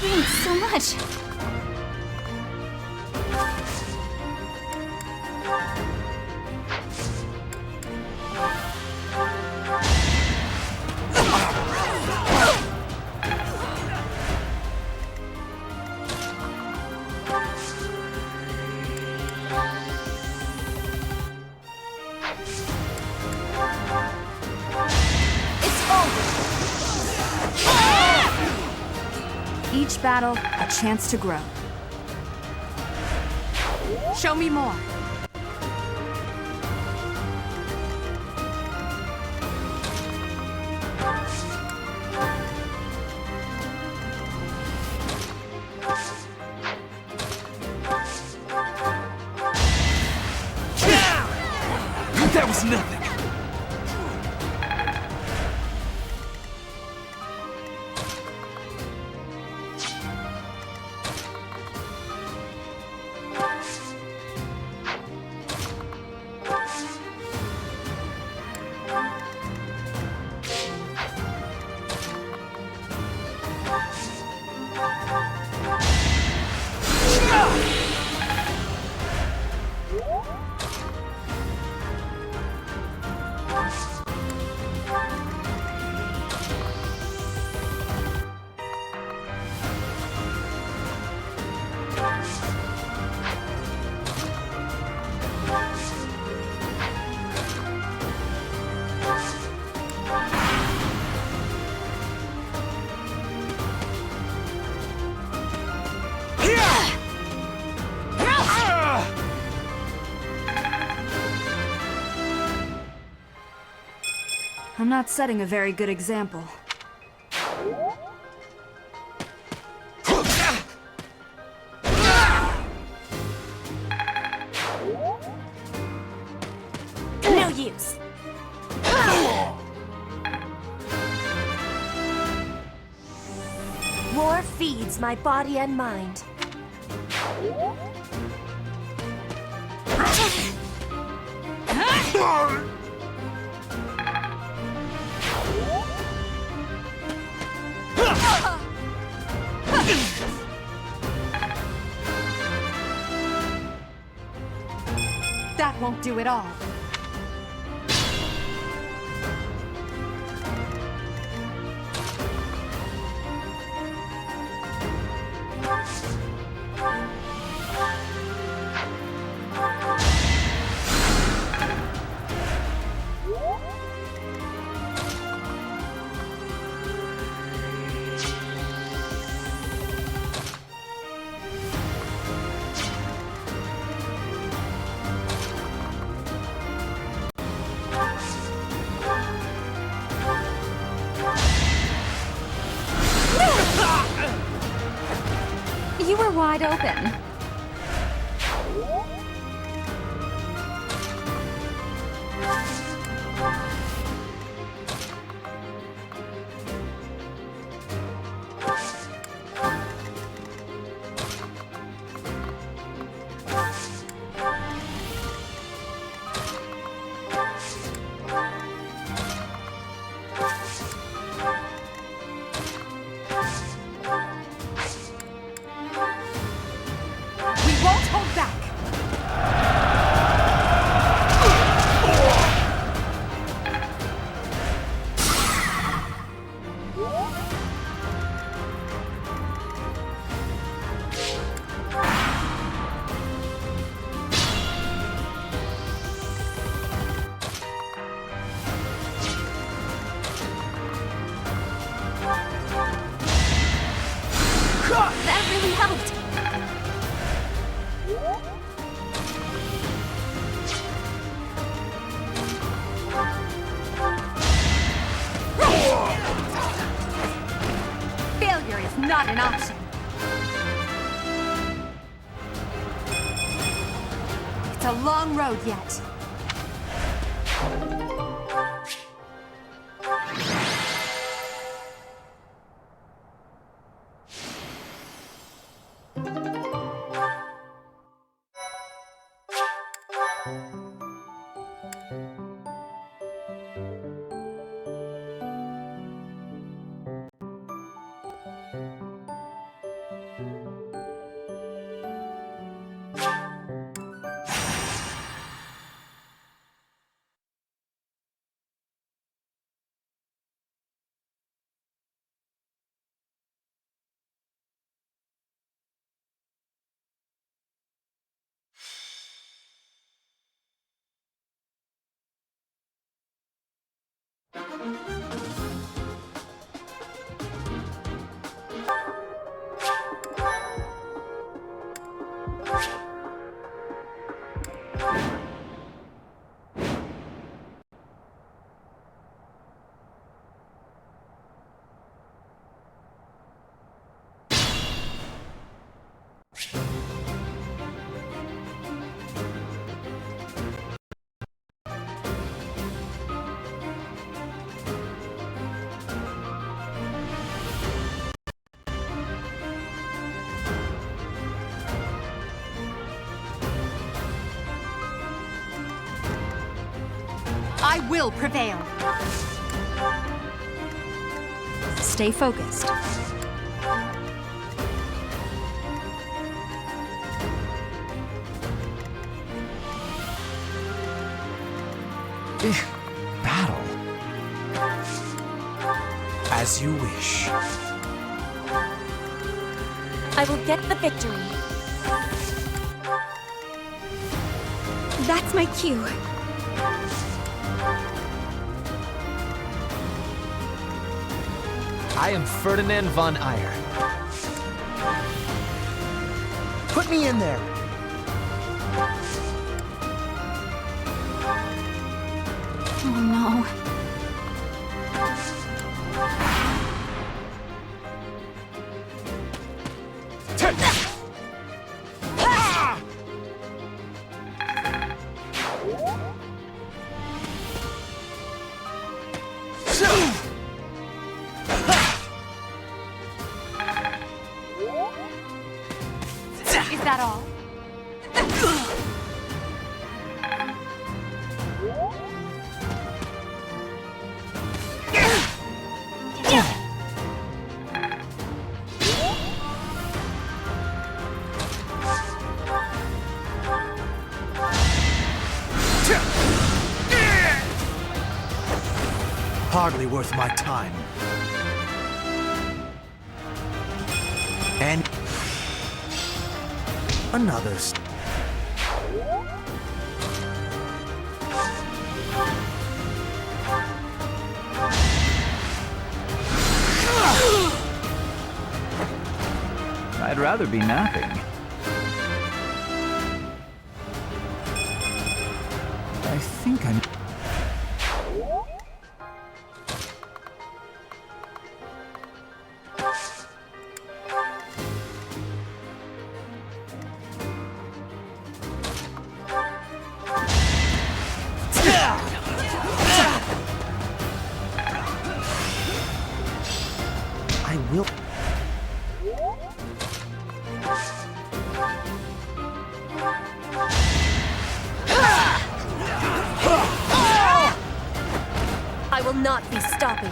Thanks so much. Each battle, a chance to grow. Show me more. That was nothing. I'm not setting a very good example. No use. War feeds my body and mind. That won't do it all. You were wide open. That really helped. Failure is not an option. It's a long road yet. I will prevail. Stay focused. Battle. As you wish. I will get the victory. That's my cue. I am Ferdinand von Eyre. Put me in there. Oh no. Is that all? Hardly worth my time. And another. I'd rather be napping. I think I'm... I will. I will not be stopping.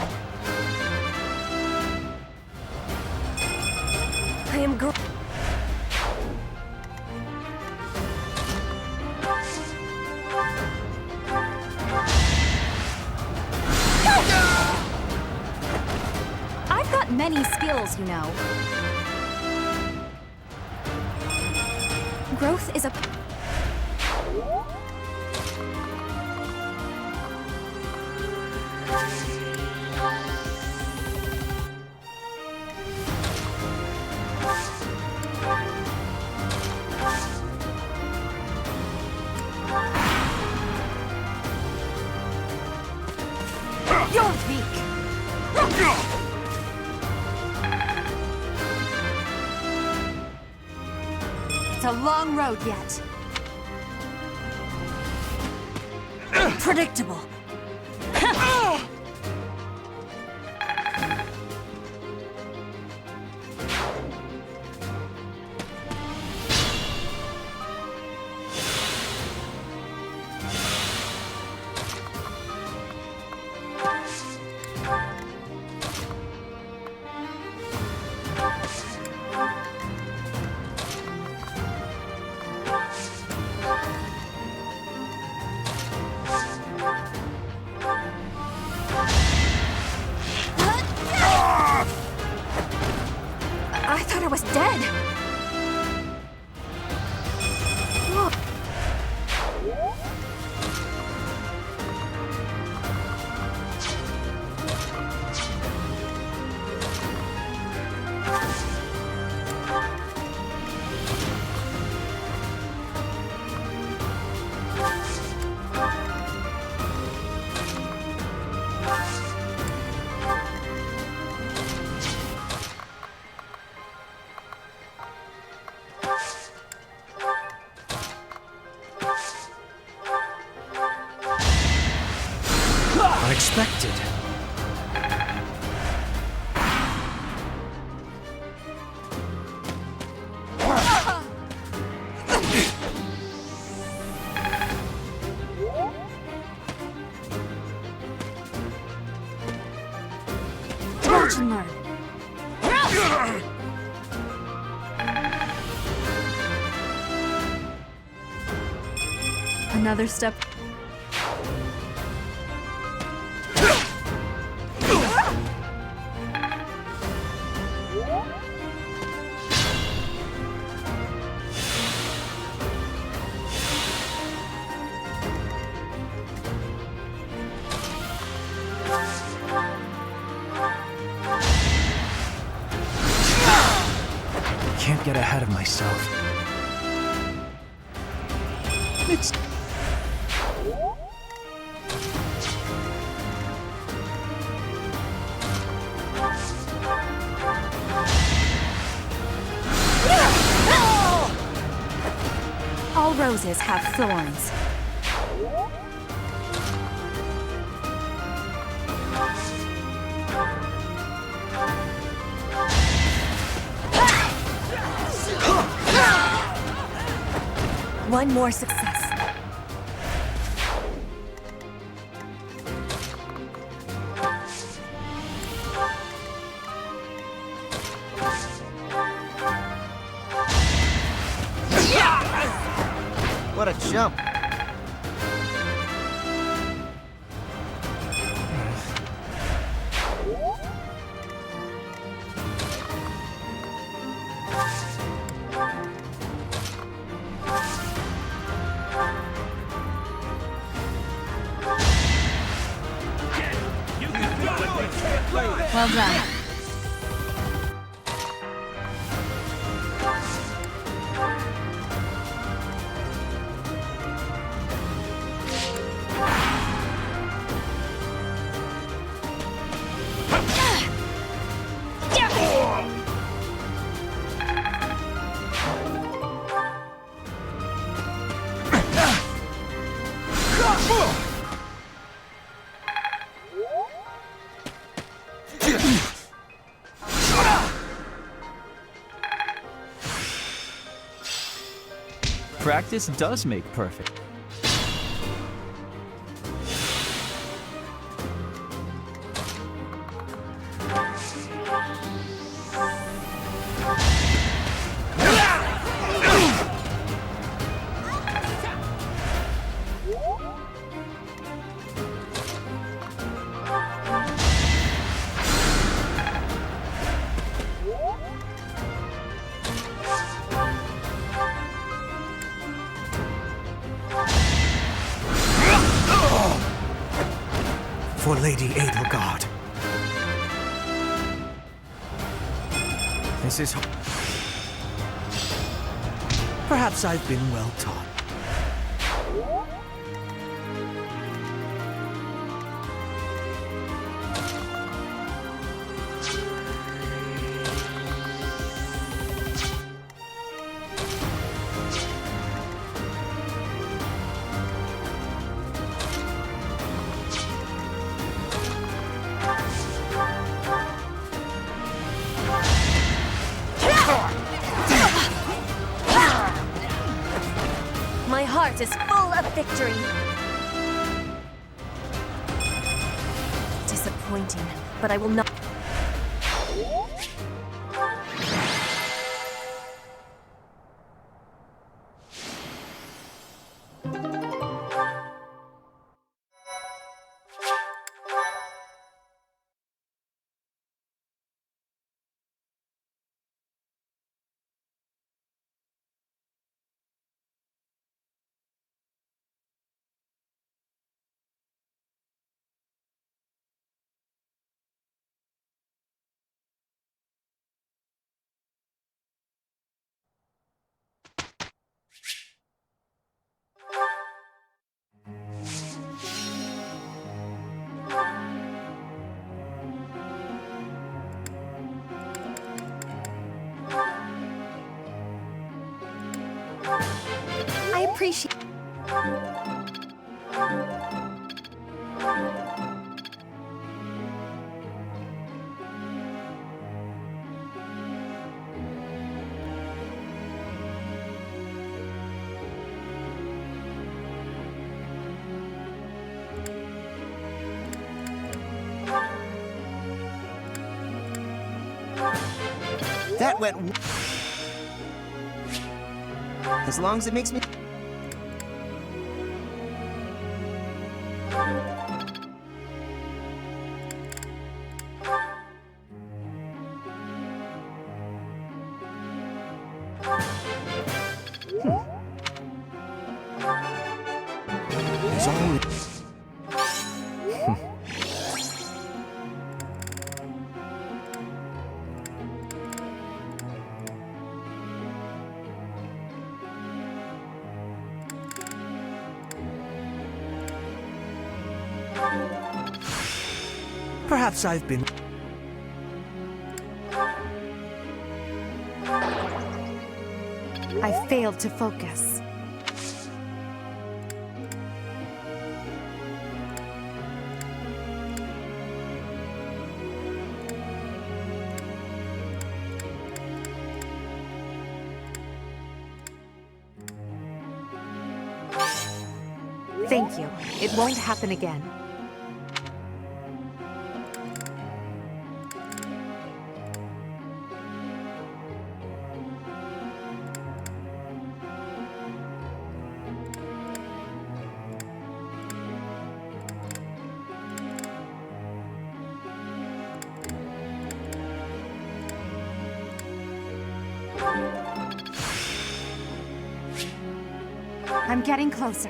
I am I've got many skills, you know. Growth is a... You're weak. It's a long road yet. Predictable. I thought I was dead. Whoa. Unexpected. Watch and learn. Another step. Can't get ahead of myself. It's... All roses have thorns. One more success. What a jump! Well done. Practice does make perfect. For Lady Edelgard. This is... Perhaps I've been well taught. My heart is full of victory. Disappointing, but I will not. I appreciate... That went... As long as it makes me... As always... Perhaps I've been... I failed to focus. Thank you. It won't happen again. I'm getting closer.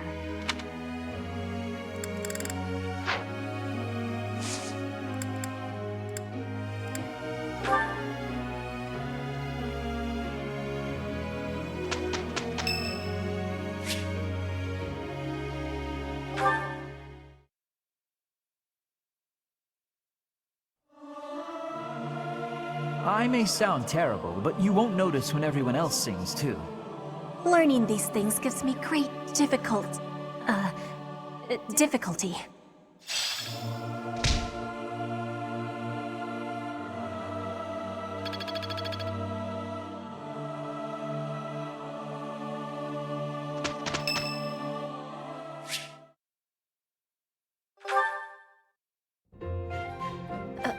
I may sound terrible, but you won't notice when everyone else sings too. Learning these things gives me great difficulty.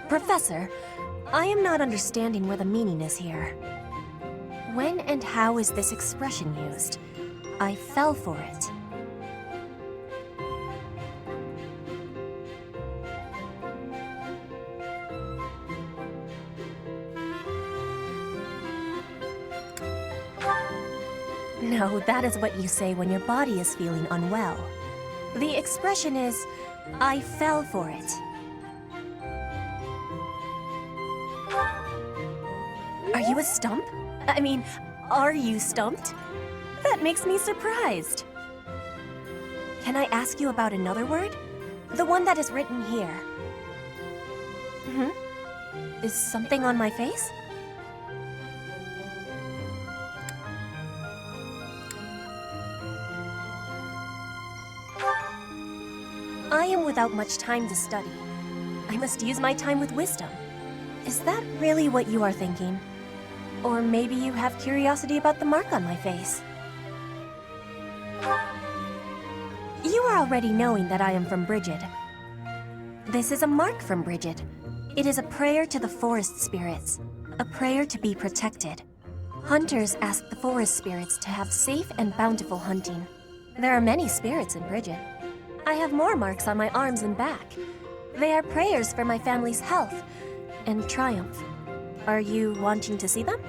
Professor, I am not understanding where the meaning is here. When and how is this expression used? I fell for it. No, that is what you say when your body is feeling unwell. The expression is, I fell for it. Are you a stump? I mean, are you stumped? That makes me surprised. Can I ask you about another word? The one that is written here. Is something on my face? I am without much time to study. I must use my time with wisdom. Is that really what you are thinking? Or maybe you have curiosity about the mark on my face. You are already knowing that I am from Brigid. This is a mark from Brigid. It is a prayer to the forest spirits, a prayer to be protected. Hunters ask the forest spirits to have safe and bountiful hunting. There are many spirits in Brigid. I have more marks on my arms and back. They are prayers for my family's health and triumph. Are you wanting to see them?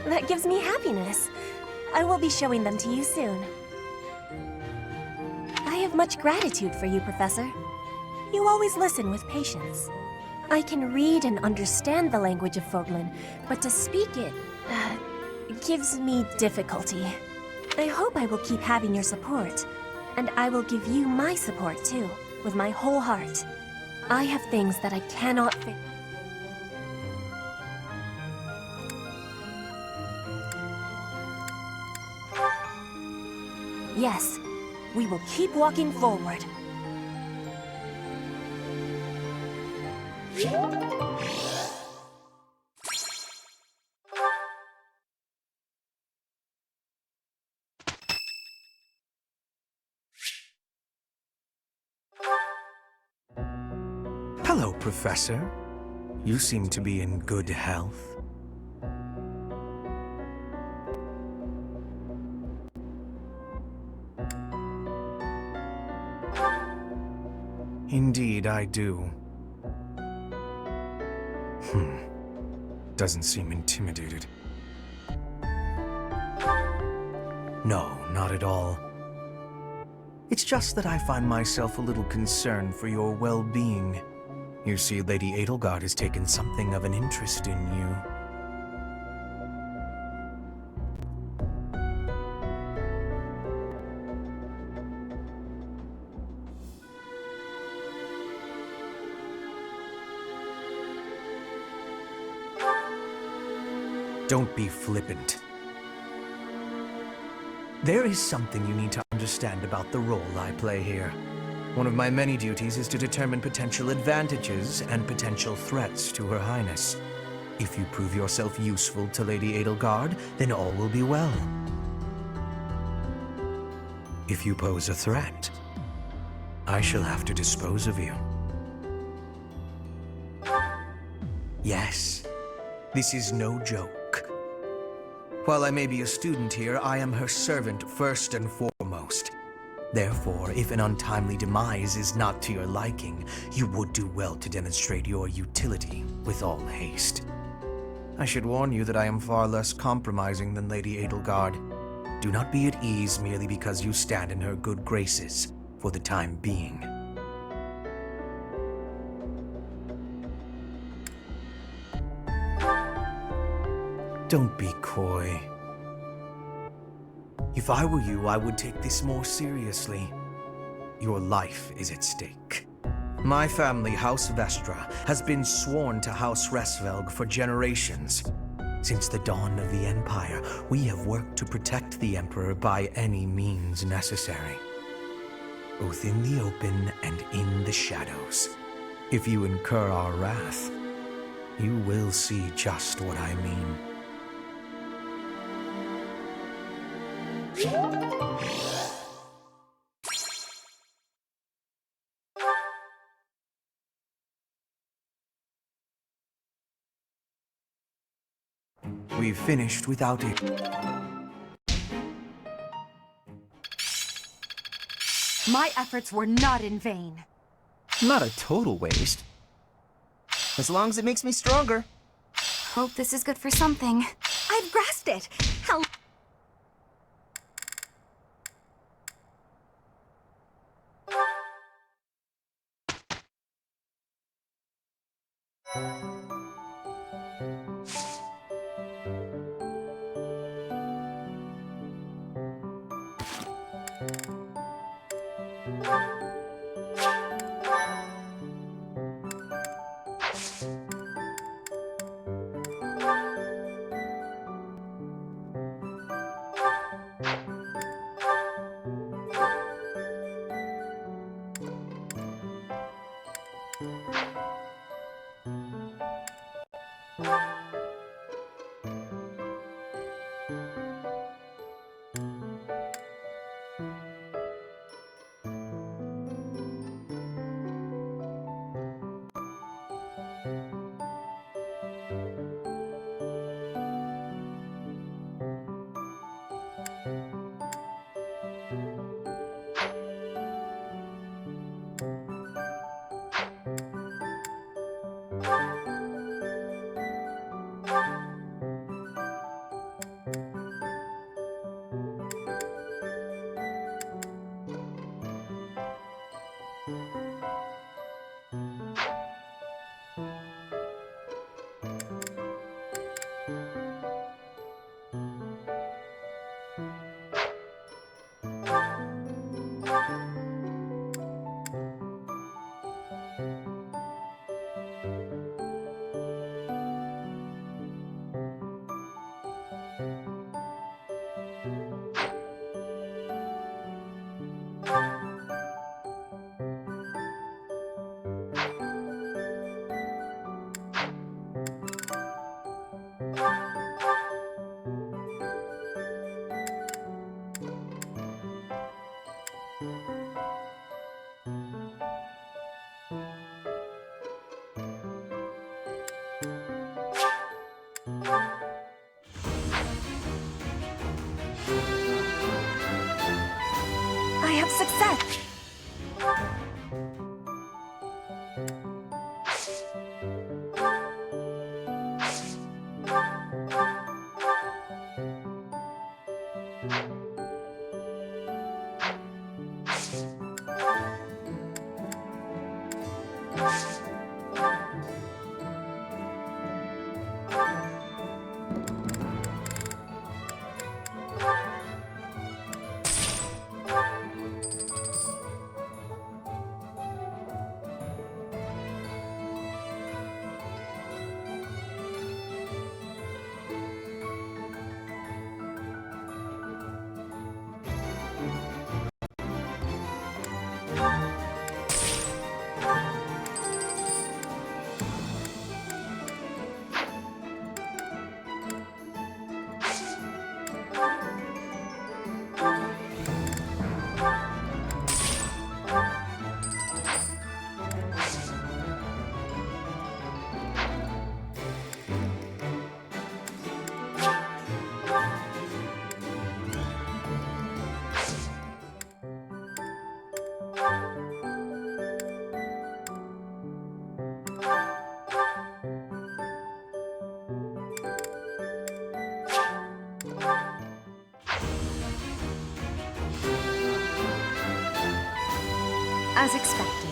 That gives me happiness. I will be showing them to you soon. I have much gratitude for you, Professor. You always listen with patience. I can read and understand the language of Fodlan, but to speak it gives me difficulty. I hope I will keep having your support, and I will give you my support too, with my whole heart. I have things that I cannot fix. Yes, we will keep walking forward. Hello, Professor. You seem to be in good health. Indeed, I do. Doesn't seem intimidated. No, not at all. It's just that I find myself a little concerned for your well-being. You see, Lady Edelgard has taken something of an interest in you. Don't be flippant. There is something you need to understand about the role I play here. One of my many duties is to determine potential advantages and potential threats to Her Highness. If you prove yourself useful to Lady Edelgard, then all will be well. If you pose a threat, I shall have to dispose of you. Yes, this is no joke. While I may be a student here, I am her servant first and foremost. Therefore, if an untimely demise is not to your liking, you would do well to demonstrate your utility with all haste. I should warn you that I am far less compromising than Lady Edelgard. Do not be at ease merely because you stand in her good graces for the time being. Don't be coy. If I were you, I would take this more seriously. Your life is at stake. My family, House Vestra, has been sworn to House Resvelg for generations. Since the dawn of the Empire, we have worked to protect the Emperor by any means necessary, both in the open and in the shadows. If you incur our wrath, you will see just what I mean. We've finished without it. My efforts were not in vain. Not a total waste. As long as it makes me stronger. Hope this is good for something. I've grasped it! How... I have success! As expected.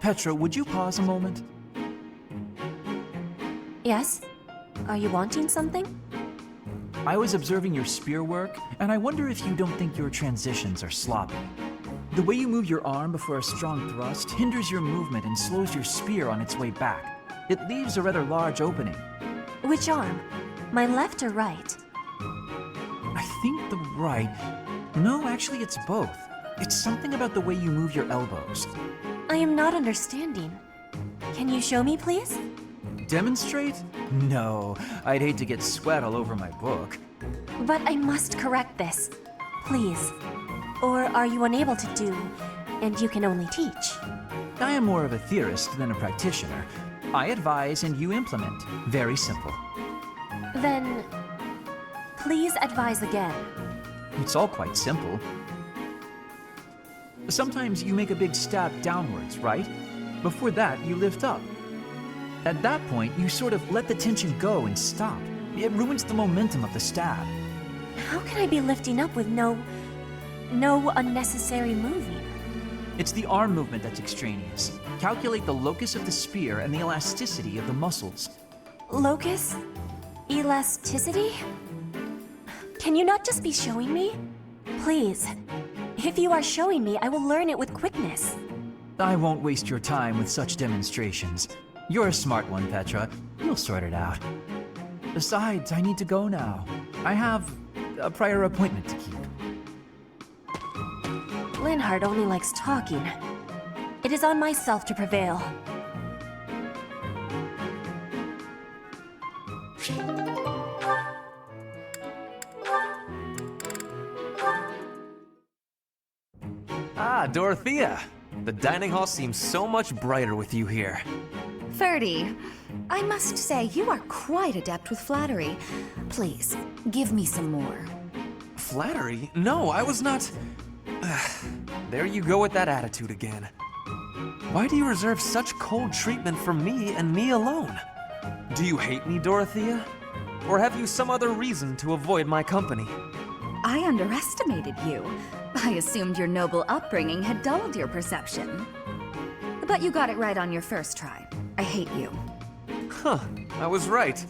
Petra, would you pause a moment? Yes? Are you wanting something? I was observing your spear work, and I wonder if you don't think your transitions are sloppy. The way you move your arm before a strong thrust hinders your movement and slows your spear on its way back. It leaves a rather large opening. Which arm? My left or right? I think the right... No, actually it's both. It's something about the way you move your elbows. I am not understanding. Can you show me, please? Demonstrate? No, I'd hate to get sweat all over my book. But I must correct this. Please. Or are you unable to do, and you can only teach? I am more of a theorist than a practitioner. I advise and you implement. Very simple. Then, please advise again. It's all quite simple. Sometimes you make a big stab downwards, right? Before that, you lift up. At that point, you sort of let the tension go and stop. It ruins the momentum of the stab. How can I be lifting up with no unnecessary moving? It's the arm movement that's extraneous. Calculate the locus of the spear and the elasticity of the muscles. Locus? Elasticity? Can you not just be showing me? Please. If you are showing me, I will learn it with quickness. I won't waste your time with such demonstrations. You're a smart one, Petra. You'll sort it out. Besides, I need to go now. I have a prior appointment to keep. Linhardt only likes talking. It is on myself to prevail. Ah, Dorothea! The dining hall seems so much brighter with you here. Ferdy, I must say you are quite adept with flattery. Please, give me some more. Flattery? No, I was not... There you go with that attitude again. Why do you reserve such cold treatment for me and me alone? Do you hate me, Dorothea? Or have you some other reason to avoid my company? I underestimated you. I assumed your noble upbringing had dulled your perception. But you got it right on your first try. I hate you. Huh, I was right.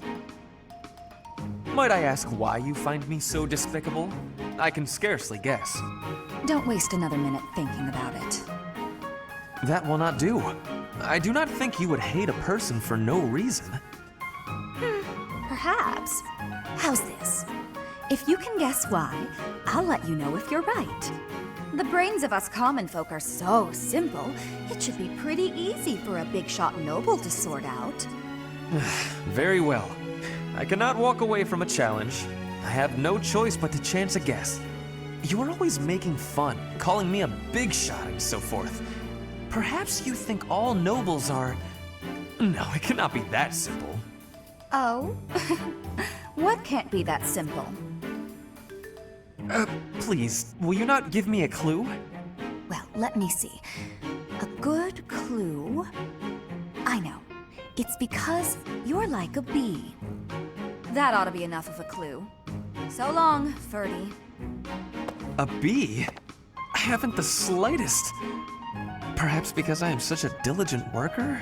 Might I ask why you find me so despicable? I can scarcely guess. Don't waste another minute thinking about it. That will not do. I do not think you would hate a person for no reason. Perhaps. How's this? If you can guess why, I'll let you know if you're right. The brains of us common folk are so simple, it should be pretty easy for a big shot noble to sort out. Very well. I cannot walk away from a challenge. I have no choice but to chance a guess. You are always making fun, calling me a big shot and so forth. Perhaps you think all nobles are... No, it cannot be that simple. Oh? What can't be that simple? Please, will you not give me a clue? Well, let me see. A good clue? I know. It's because you're like a bee. That ought to be enough of a clue. So long, Ferdy. A bee? I haven't the slightest. Perhaps because I am such a diligent worker?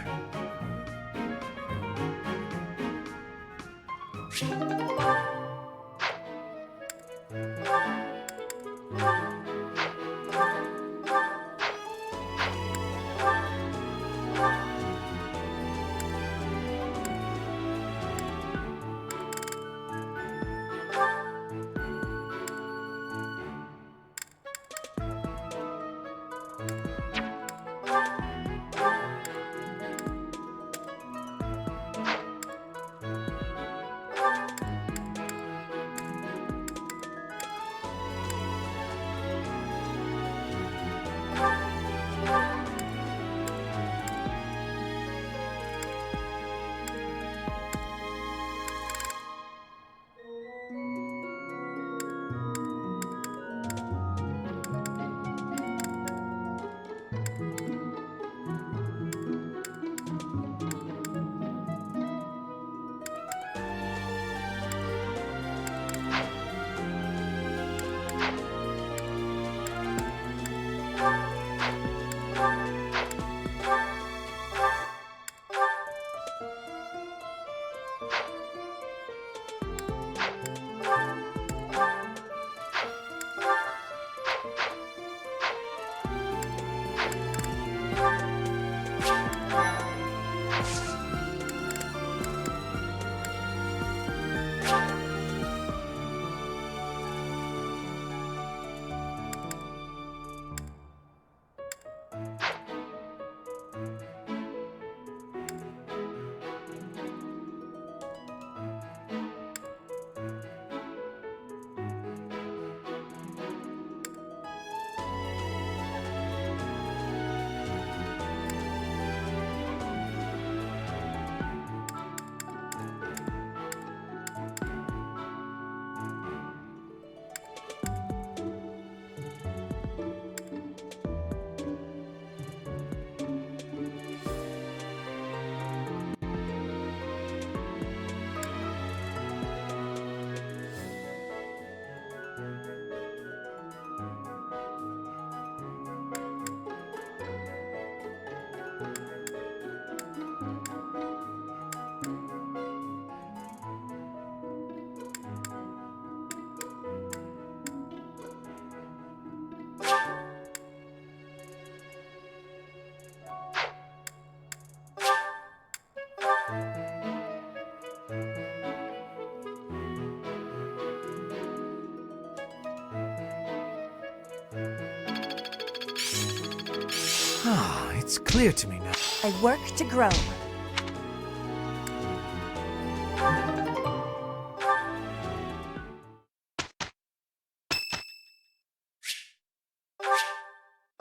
Ah, it's clear to me now. I work to grow.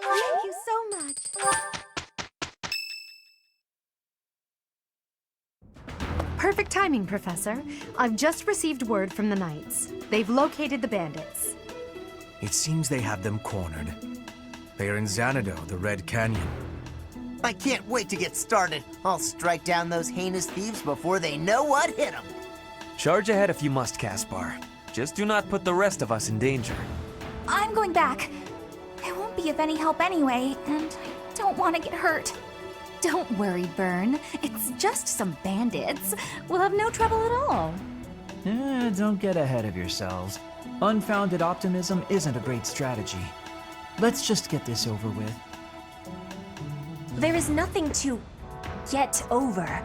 Thank you so much. Perfect timing, Professor. I've just received word from the Knights. They've located the bandits. It seems they have them cornered. They are in Xanadu, the Red Canyon. I can't wait to get started. I'll strike down those heinous thieves before they know what hit them. Charge ahead if you must, Caspar. Just do not put the rest of us in danger. I'm going back. It won't be of any help anyway, and I don't want to get hurt. Don't worry, Byrne. It's just some bandits. We'll have no trouble at all. Don't get ahead of yourselves. Unfounded optimism isn't a great strategy. Let's just get this over with. There is nothing to get over.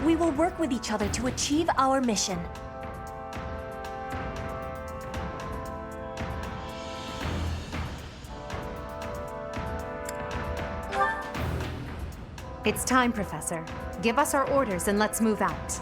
We will work with each other to achieve our mission. It's time, Professor. Give us our orders and let's move out.